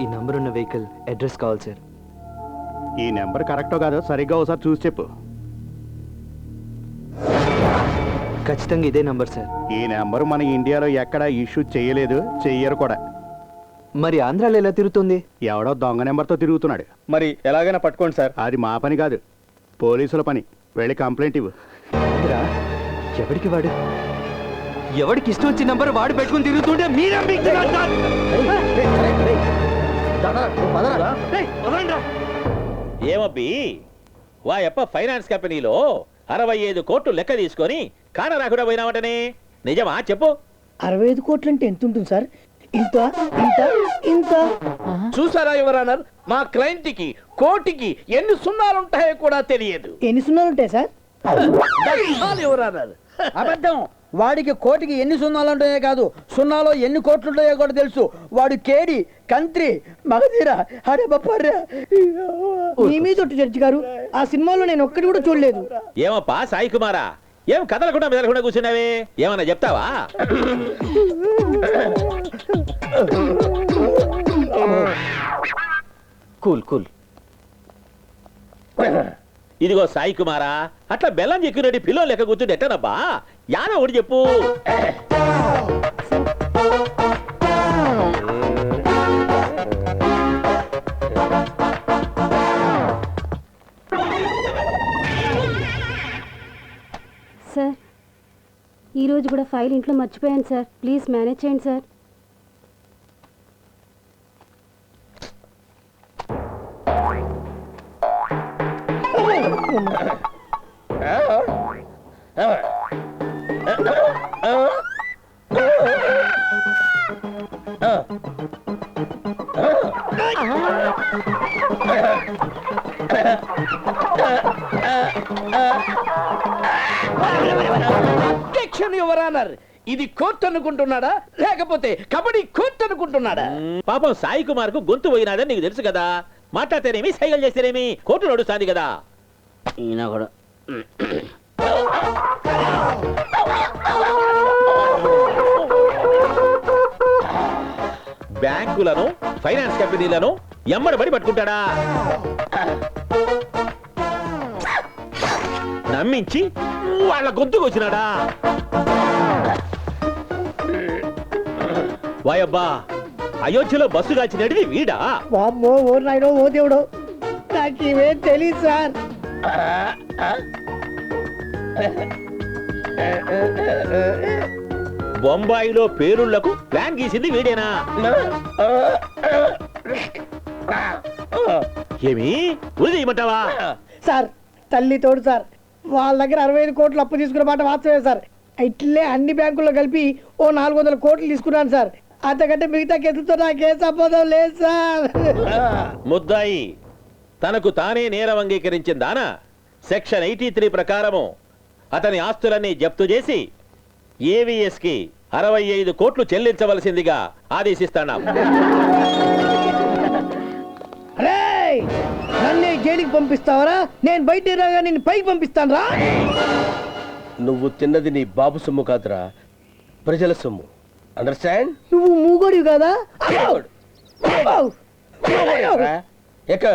ఈ నంబర్ ఉన్న వెహికల్ అడ్రస్ కావాలి సార్. ఈ నెంబర్ కరెక్టో కాదో సరిగ్గా ఒకసారి చూసి చెప్పు. ఖచ్చితంగా ఇదే నంబర్ సార్. ఈ నెంబర్ మన ఇండియాలో ఎక్కడ ఇష్యూ చేయలేదు, చెయ్యరు కూడా. మరి ఆంధ్రాలో ఎలా తిరుగుతుంది? ఎవడో దొంగ నెంబర్తో తిరుగుతున్నాడు. మరి ఎలాగైనా పట్టుకోండి సార్. అది మా పని కాదు, పోలీసుల పని. వెళ్ళి కంప్లైంట్ ఇవ్వు. ఎవడికి వాడు? ఎవడికి ఇష్టం వచ్చిన నంబర్ వాడు పెట్టుకుని తిరుగుతుంటే మీరే ఏమబ్బి వాయప్ప ఫైనాన్స్ కంపెనీలో 65 కోట్లు లెక్క తీసుకొని కాన రాకుండా పోయినావటనే నిజమా చెప్పు? 65 కోట్లు అంటే ఎంత ఉంటుంది సార్? ఇంత ఇంత ఇంత. చూసారా యువరానర్, మా క్లయింట్ కి కోటికి ఎన్ని సున్నాలుంటాయో కూడా తెలియదు. ఎన్ని సున్నాలు ఉంటాయి సార్? యువరానర్ అబద్ధం. వాడికి కోటికి ఎన్ని సున్నాలు ఉంటాయో కాదు, సున్నాలో ఎన్ని కోట్లు ఉంటాయో కూడా తెలుసు. వాడు కేడి, కంత్రి, మగధీర. అరే బప్పర్రా, మీ మీద జడ్జి గారు, ఆ సినిమాలో నేను ఒక్కటి కూడా చూడలేదు. ఏమప్పా సాయి కుమారా, ఏం కదలకుండా మెదలకుండా కూర్చున్నావే, ఏమన్నా చెప్తావా? Cool cool. ఇదిగో సాయి కుమారా, అట్లా బెల్లం చెక్కినట్టు పిల్లో లెక్క కూర్చుంటే ఎట్టనబ్బా? యాన ఒకటి చెప్పు. సార్, ఈరోజు కూడా ఫైల్ ఇంట్లో మర్చిపోయాను సార్. ప్లీజ్ మేనేజ్ చేయండి సార్. యువరానర్, ఇది కోర్టు అనుకుంటున్నాడా లేకపోతే కబడ్డీ కోర్టు అనుకుంటున్నాడా? పాపం సాయి కుమార్ కు గొంతు పోయినాదని నీకు తెలుసు కదా. మాట్లాడితేనేమి, సైగలు చేస్తేనేమి కోర్టు నడుస్తుంది కదా. ఈయన కూడా బ్యాంకులను, ఫైనాన్స్ కంపెనీలను ఎమ్మడబడి పట్టుకుంటాడా? నమ్మించి వాళ్ళ గొంతుకు వచ్చినాడా? వాయబ్బా, అయోధ్యలో బస్సు కాచినది వీడా? వామ్మో, ఓ నాయనో, ఓ దేవుడు, నాకేమేం తెలియదు సార్. బొంబాయిలో పేరుళ్లకు ప్లాన్ గీసింది వీడేనా? ఏమి ఉదయమంటావా? సార్, తల్లి తోడు సార్, వాళ్ళ దగ్గర 65 కోట్లు అప్పు తీసుకున్న మాట వాస్తవే సార్. ఇట్లే అన్ని బ్యాంకుల్లో కలిపి ఓ 400 కోట్లు తీసుకున్నాను సార్. అంతకంటే మిగతా కేసులతో నాకే సంబంధం లేదు సార్. ముద్దాయి తనకు తానే నేరం అంగీకరించిందానా? సెక్షన్ 83 ప్రకారము అతని ఆస్తులన్నీ జప్తు చేసి ఏవిఎస్ కి 65 కోట్లు చెల్లించవలసిందిగా ఆదేశిస్తాను. నన్నే జైలుకి పంపిస్తావరా? నేను బయట రాగా నిన్ను పైకి పంపిస్తాను రా. నువ్వు తిన్నది నీ బాబు సొమ్ము కాదురా, ప్రజల సొమ్ము. అండర్స్టాండ్? నువ్వు మూగోడివి కదా? ఎక్క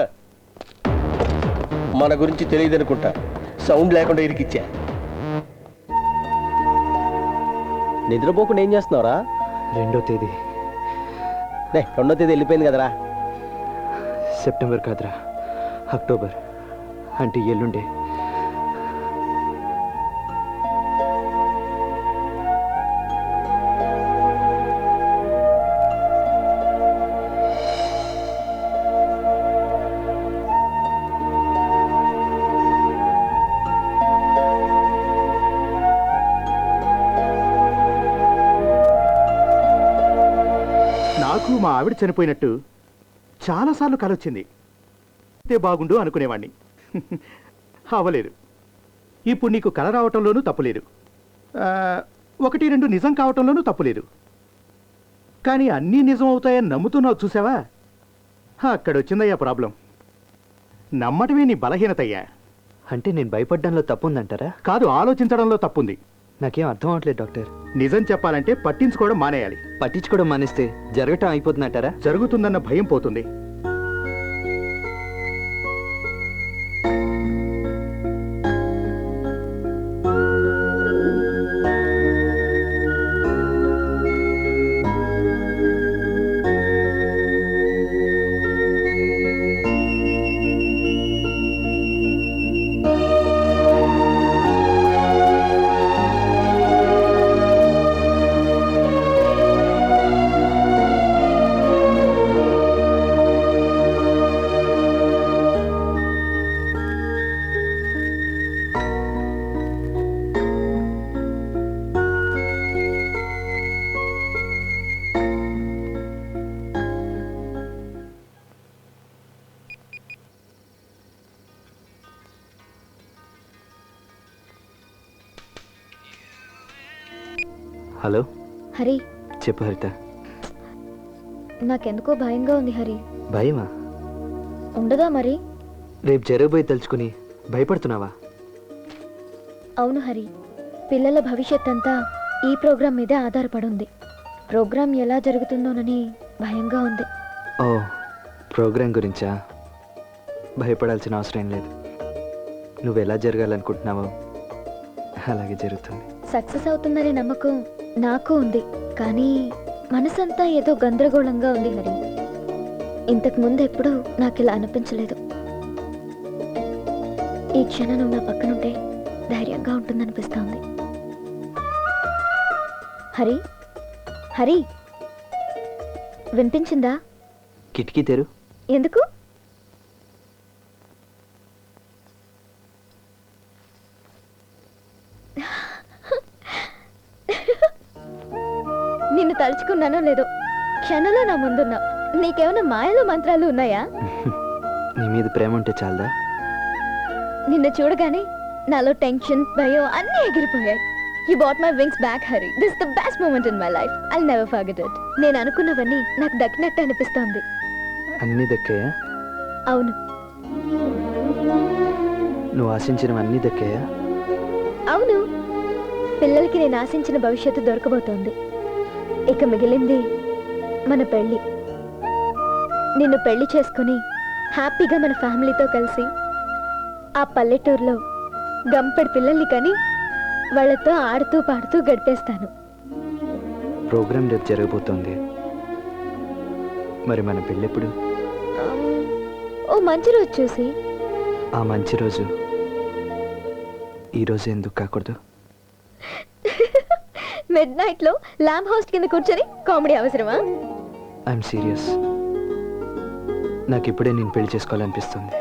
మన గురించి తెలియదనుకుంటా, సౌండ్ లేకుండా ఇరికిచ్చా. నిద్రపోకుండా ఏం చేస్తున్నావురా? 2వ తేదీ. 2వ తేదీ వెళ్ళిపోయింది కదరా. సెప్టెంబర్ కాదురా, అక్టోబర్. అంటే ఎల్లుండే. నాకు మా ఆవిడ చనిపోయినట్టు చాలాసార్లు కలొచ్చింది. అయితే బాగుండు అనుకునేవాణ్ణి. అవ్వలేదు. ఇప్పుడు నీకు కల రావటంలోనూ తప్పులేదు, 1-2 నిజం కావటంలోనూ తప్పులేదు. కానీ అన్నీ నిజం అవుతాయని నమ్ముతున్నావు చూసావా? అక్కడొచ్చిందయ్యా ప్రాబ్లం. నమ్మటమే నీ బలహీనతయ్యా. అంటే నేను భయపడ్డంలో తప్పుందంటారా? కాదు, ఆలోచించడంలో తప్పుంది. నాకేం అర్థం అవట్లేదు డాక్టర్. నిజం చెప్పాలంటే పట్టించుకోవడం మానేయాలి. పట్టించుకోవడం మానేస్తే జరగటం అయిపోతుందంటారా? జరుగుతుందన్న భయం పోతుంది. హలో హరి, చెప్పు హరిత. నాకెందుకో భయంగా ఉంది హరి. భయమా? ఉండదా మరి? రేపు జరగబోయి తలుచుకుని భయపడుతున్నావా? అవును హరి, పిల్లల భవిష్యత్ అంతా ఈ ప్రోగ్రాం మీదే ఆధారపడుంది. ప్రోగ్రాం ఎలా జరుగుతుందోనని భయంగా ఉంది. ఓ, ప్రోగ్రాం గురించా? భయపడాల్సిన అవసరం లేదు. నువ్వు ఎలా జరగాలనుకుంటున్నావో అలాగే జరుగుతుంది. సక్సెస్ అవుతుందనే నమ్మకం నాకు ఉంది, కానీ మనసంతా ఏదో గందరగోళంగా ఉంది హరి. ఇంతకు ముందు ఎప్పుడూ నాకు ఇలా అనిపించలేదు. ఈ క్షణం నువ్వు నా పక్కనుంటే ధైర్యంగా ఉంటుందనిపిస్తోంది. హరి, హరి, వినిపించిందా? కిటికీ తెరు. ఎందుకు? నిన్ను తలుచుకున్నానో లేదో, క్షణంలో నా ముందున్నా. నీకేమైనా మాయలు మంత్రాలు ఉన్నాయా? నీ మీద ప్రేమ ఉంటే చాలదా? నిన్ను చూడగానే నాలో టెన్షన్, భయం అన్నీ ఎగిరిపోయాయి. You bought my wings back, Hari. This is the best moment in my life. I'll never forget it. నేను అనుకున్నవన్నీ నాకు దక్కినట్టు అనిపిస్తోంది. అన్నీ దక్కాయా? అవును. నువ్వు ఆశించినవన్నీ దక్కాయా? అవును. పిల్లలకి నేను ఆశించిన భవిష్యత్తు దొరకబోతోంది. ఇక మిగిలింది మన పెళ్లి. నిన్ను పెళ్లి చేసుకుని హ్యాపీగా మన ఫ్యామిలీతో కలిసి ఆ పల్లెటూరులో గంపెడు పిల్లల్ని కని వాళ్ళతో ఆడుతూ పాడుతూ గడిపేస్తాను. ప్రోగ్రాం రేపు జరగబోతోంది, మరి మన పెళ్ళెప్పుడు? ఓ మంచి రోజు చూసి. ఆ మంచి రోజు ఈరోజు ఎందుకు కాకూడదు? మిడ్ నైట్ లో ల్యాంప్ హౌస్ కింద కూర్చొని కామెడీ అవసరమా? I'm serious. నాకు ఇప్పుడే నేను పెళ్లి చేసుకోవాలనిపిస్తుంది.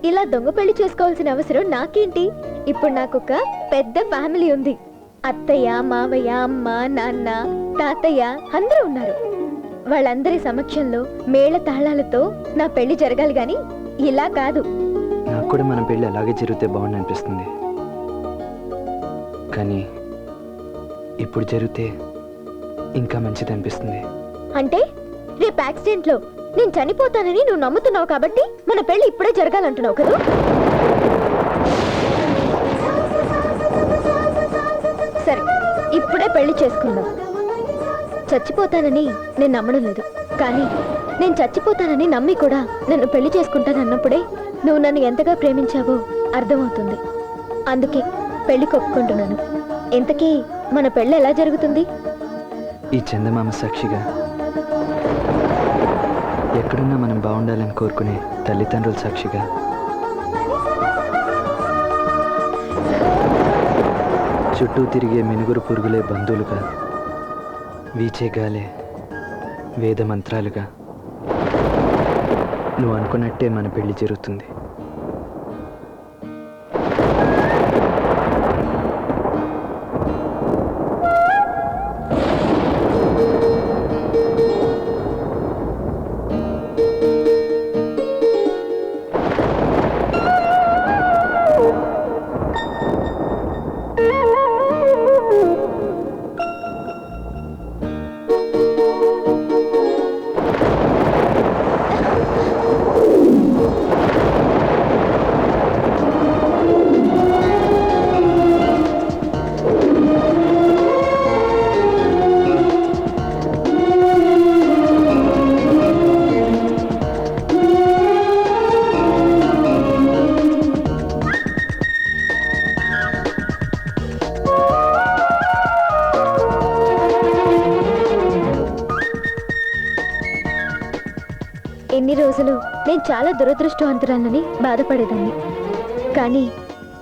ఇలా దొంగ పెళ్లి చేసుకోవాల్సిన అవసరం నాకేంటి? ఇప్పుడు నాకు ఒక పెద్ద ఫ్యామిలీ ఉంది. అత్తయ్య, మావయ్య, అమ్మ, నాన్న, తాతయ్య అందరూ ఉన్నారు. వాళ్ళందరి సమక్షంలో మేళ తాళాలతో నా పెళ్లి జరగాలి గాని ఇలా కాదు. నాకు కూడా మన పెళ్లి అలాగే జరిగితే బాగుంది అనిపిస్తుంది, కానీ ఇప్పుడు జరిగితే ఇంకా మంచిది అనిపిస్తుంది. అంటే రేపు యాక్సిడెంట్ లో నేను చనిపోతానని నువ్వు నమ్ముతున్నావు కాబట్టి మన పెళ్లి ఇప్పుడే జరగాలంటున్నావు కదా? సరే, ఇప్పుడే పెళ్లి చేసుకుందాం. చచ్చిపోతానని నేను నమ్మడం లేదు, కానీ నేను చచ్చిపోతానని నమ్మి కూడా నన్ను పెళ్లి చేసుకుంటానన్నప్పుడే నువ్వు నన్ను ఎంతగా ప్రేమించావో అర్థమవుతుంది. అందుకే పెళ్లి ఒప్పుకుంటున్నాను. ఇంతకీ మన పెళ్లి ఎలా జరుగుతుంది? ఈ చందమామ సాక్షిగా, ఎక్కడున్నా మనం బాగుండాలని కోరుకునే తల్లిదండ్రుల సాక్షిగా, చుట్టూ తిరిగే మినుగురు పురుగులే బంధువులుగా, వీచే గాలే వేద మంత్రాలుగా, నువ్వు అనుకున్నట్టే మన పెళ్లి జరుగుతుంది. ఇన్ని రోజులు నేను చాలా దురదృష్టవంతురాలని బాధపడేదాన్ని. కానీ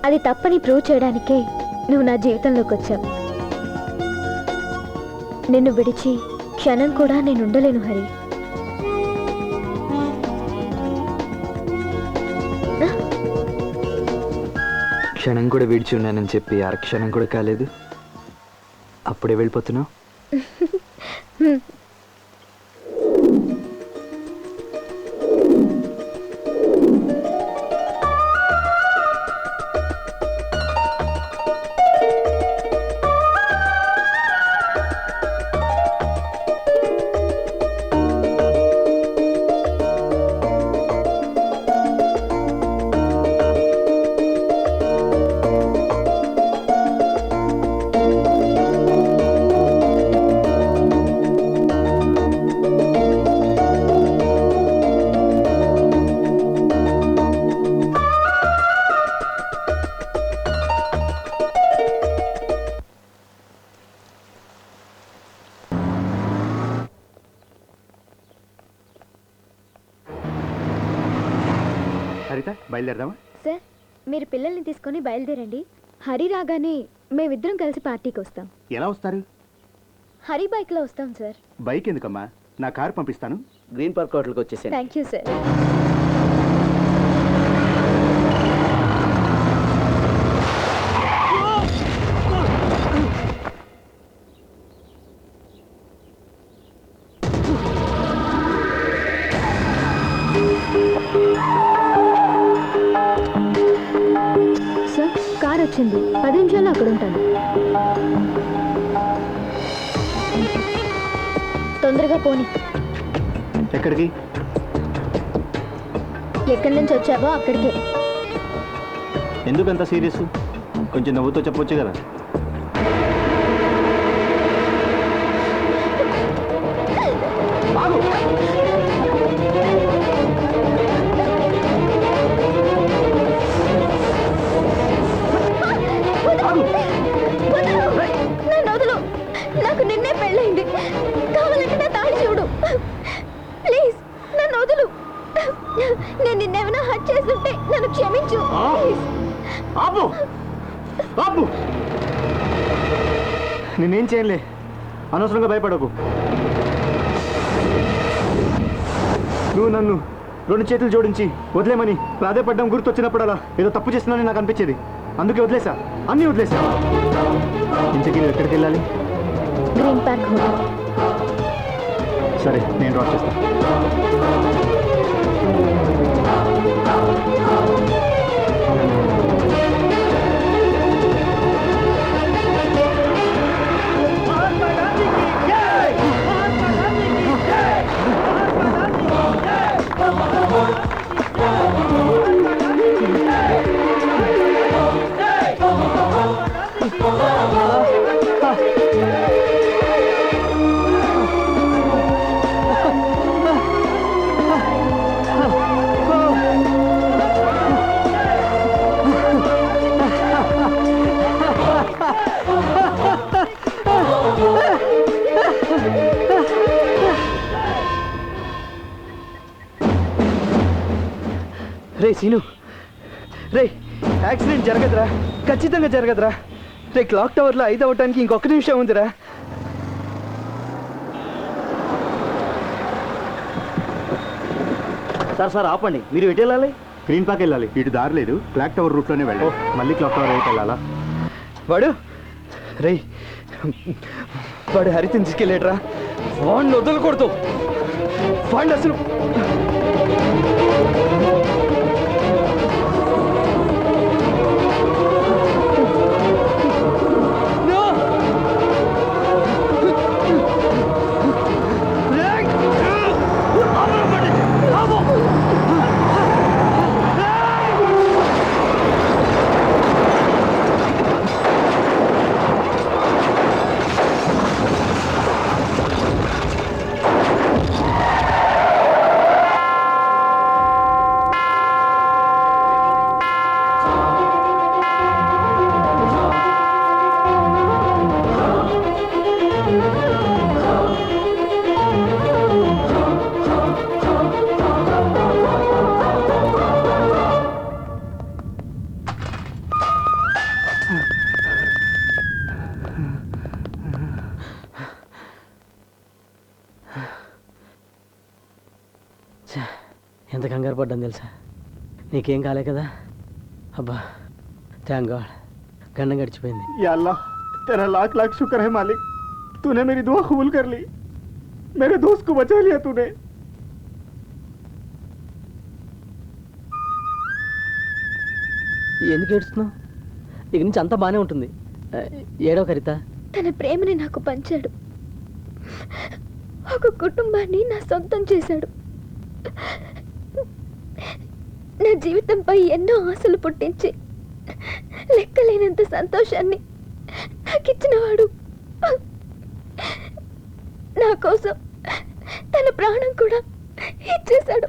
అది తప్పని ప్రూవ్ చేయడానికే నువ్వు నా జీవితంలోకి వచ్చావు. నిన్ను విడిచి క్షణం కూడా నేను ఉండలేను హరి. క్షణం కూడా విడిచి ఉన్నానని చెప్పి అరక్షణం కూడా కాలేదు, అప్పుడే వెళ్ళిపోతున్నావు. హరిత బయలుదేరదామా? సార్, మీరు పిల్లల్ని తీసుకొని బయలుదేరండి. హరి రాగానే మేమిద్దరం కలిసి పార్టీకి వస్తాం. ఎలా వస్తారు? హరి బైక్లో వస్తాం సార్. బైక్ ఎందుకమ్మా, నా కారు పంపిస్తాను. గ్రీన్ పార్క్ హోటల్కి వచ్చేసాను. Thank you sir. Sir, car వచ్చింది. 10 నిమిషాల్లో అక్కడ ఉంటాను. తొందరగా పోనీ. ఎక్కడికి? ఎక్కడి నుంచి వచ్చావో అక్కడికే. ఎందుకు అంత సీరియస్? కొంచెం నవ్వుతో చెప్పొచ్చు కదా. నన్ను వదులు. నాకు నిన్నే పెళ్ళైంది. కావాలంటే నా తాళి చూడు. ప్లీజ్ నన్ను వదులు. నేను నిన్నేమైనా హర్ట్ చేస్తుంటే నన్ను క్షమించు. ఆపు ఆపు, నేనేం చేయలే. అనవసరంగా భయపడకు. నువ్వు నన్ను 2 చేతులు జోడించి వదిలేమని ప్రాధేయపడ్డం గుర్తొచ్చినప్పుడలా ఏదో తప్పు చేస్తున్నానని నాకు అనిపించేది. అందుకే వదిలేసా, అన్నీ వదిలేసా. ఇంతకీ నువ్వు ఎక్కడికి వెళ్ళాలి? Green park hotel. సరే, నేను డ్రాప్ చేస్తాను. రే సీను, రే యాక్సిడెంట్ జరగదురా, ఖచ్చితంగా జరగదురా. రే క్లాక్ టవర్లో 5 అవ్వటానికి ఇంకొక నిమిషం ఉందిరా. సార్ ఆపండి. మీరు ఎటు వెళ్ళాలి? గ్రీన్ పార్క్ వెళ్ళాలి. ఇటు దారి లేదు, క్లాక్ టవర్ రూట్లోనే వెళ్ళాలి. మళ్ళీ క్లాక్ టవర్ వైపు వెళ్ళాలా? వాడు రే వాడు హరితని తీసుకెళ్ళాడురా. వాడిని వదలకూడదు. వాడిని అసలు ఎంత కంగారు పడ్డాను తెలుసా? నీకేం కాలే కదా? అబ్బా థ్యాంక్ గాడ్, గండం గడిచిపోయింది. या अल्लाह तेरा लाख लाख शुक्र है मालिक, तूने मेरी दुआ कबूल कर ली, मेरे दोस्त को बचा लिया तूने. ఎందుకు ఏడుస్తున్నావు? ఇక నుంచి అంతా బాగానే ఉంటుంది. ఏడో కరిత. తన ప్రేమని నాకు పంచాడు, ఒక కుటుంబాన్ని నా సొంతం చేశాడు, నా జీవితంపై ఎన్నో ఆశలు పుట్టించి లెక్కలేనంత సంతోషాన్ని నాకిచ్చినవాడు. నా కోసం తన ప్రాణం కూడా ఇచ్చేశాడు.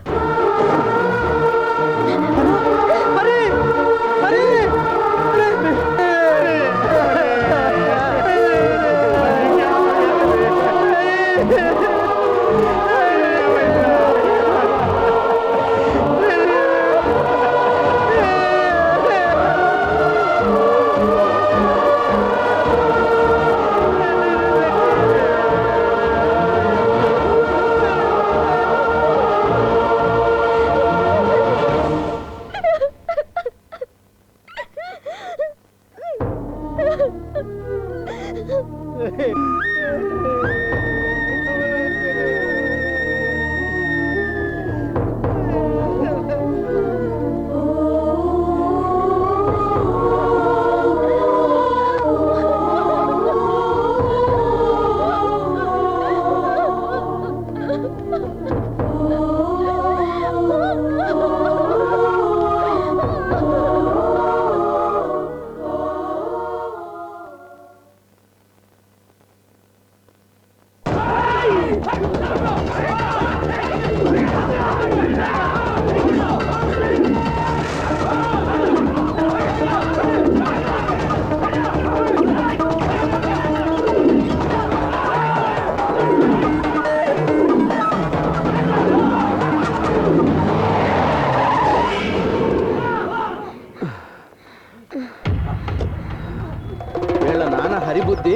వీళ్ళ నాన్న హరిబుద్ధి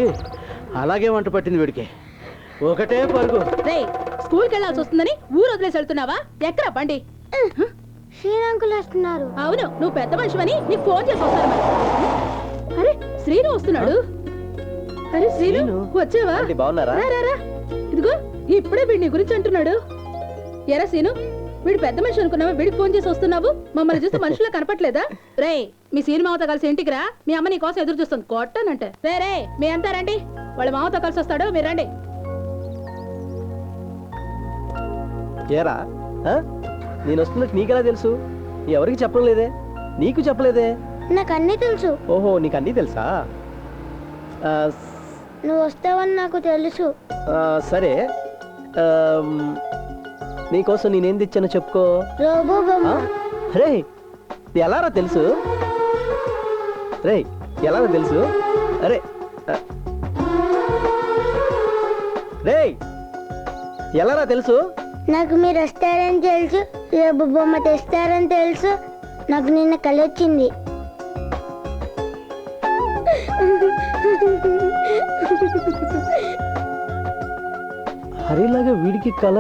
అలాగే వంట పట్టింది వీడికి. ఒకటే పరుగు. స్కూల్కి వెళ్ళాల్సి వస్తుందని ఊరు వదిలేసి వెళ్తున్నావా? ఎక్కడ బండి? శ్రీరంకులు వస్తున్నారు. అవును, నువ్వు పెద్ద మనిషివని నీకు ఫోన్ చేసి వస్తాను మరి. అరే శ్రీను వస్తున్నాడు. అరే శ్రీను వచ్చావా? బాగున్నారా? రా, రా, రా. ఇదిగో ఇప్పుడే వీడి నీ గురించి అంటున్నాడు. ఎరా శ్రీను, వీడు పెద్ద మనిషి అనుకున్నావా? వీడికి ఫోన్ చేసి వస్తున్నావు? మమ్మల్ని చూస్తే మనుషులా కనపట్లేదా? రే మీ సీని మామతో కలిసి ఇంటికి రా, మీ అమ్మ నీ కోసం ఎదురు చూస్తుంది కొట్టానంటే. రే రే మీ అంతా రండి, వాళ్ళ మామతో కలిసి వస్తాడు, మీరు రండి. ఏరా నేను వస్తున్నట్టు నీకెలా తెలుసు? ఎవరికి చెప్పడం లేదే? నీకు చెప్పలేదే? నాకు అన్నీ తెలుసు. ఓహో, నీకు అన్నీ తెలుసా? నువ్వు వస్తావని నాకు తెలుసు. సరే, నీకోసం నేనేం తెచ్చానో చెప్పుకో. రోబో బొమ్మ. రే ఎలారా తెలుసు? రే ఎలారా తెలుసు? అరే రే ఎలారా తెలుసు? నాకు మీరు వస్తారని తెలుసు, రోబో బొమ్మ తెస్తారని తెలుసు, నాకు నిన్న కళ వచ్చింది. హరిలాగా వీడికి కళ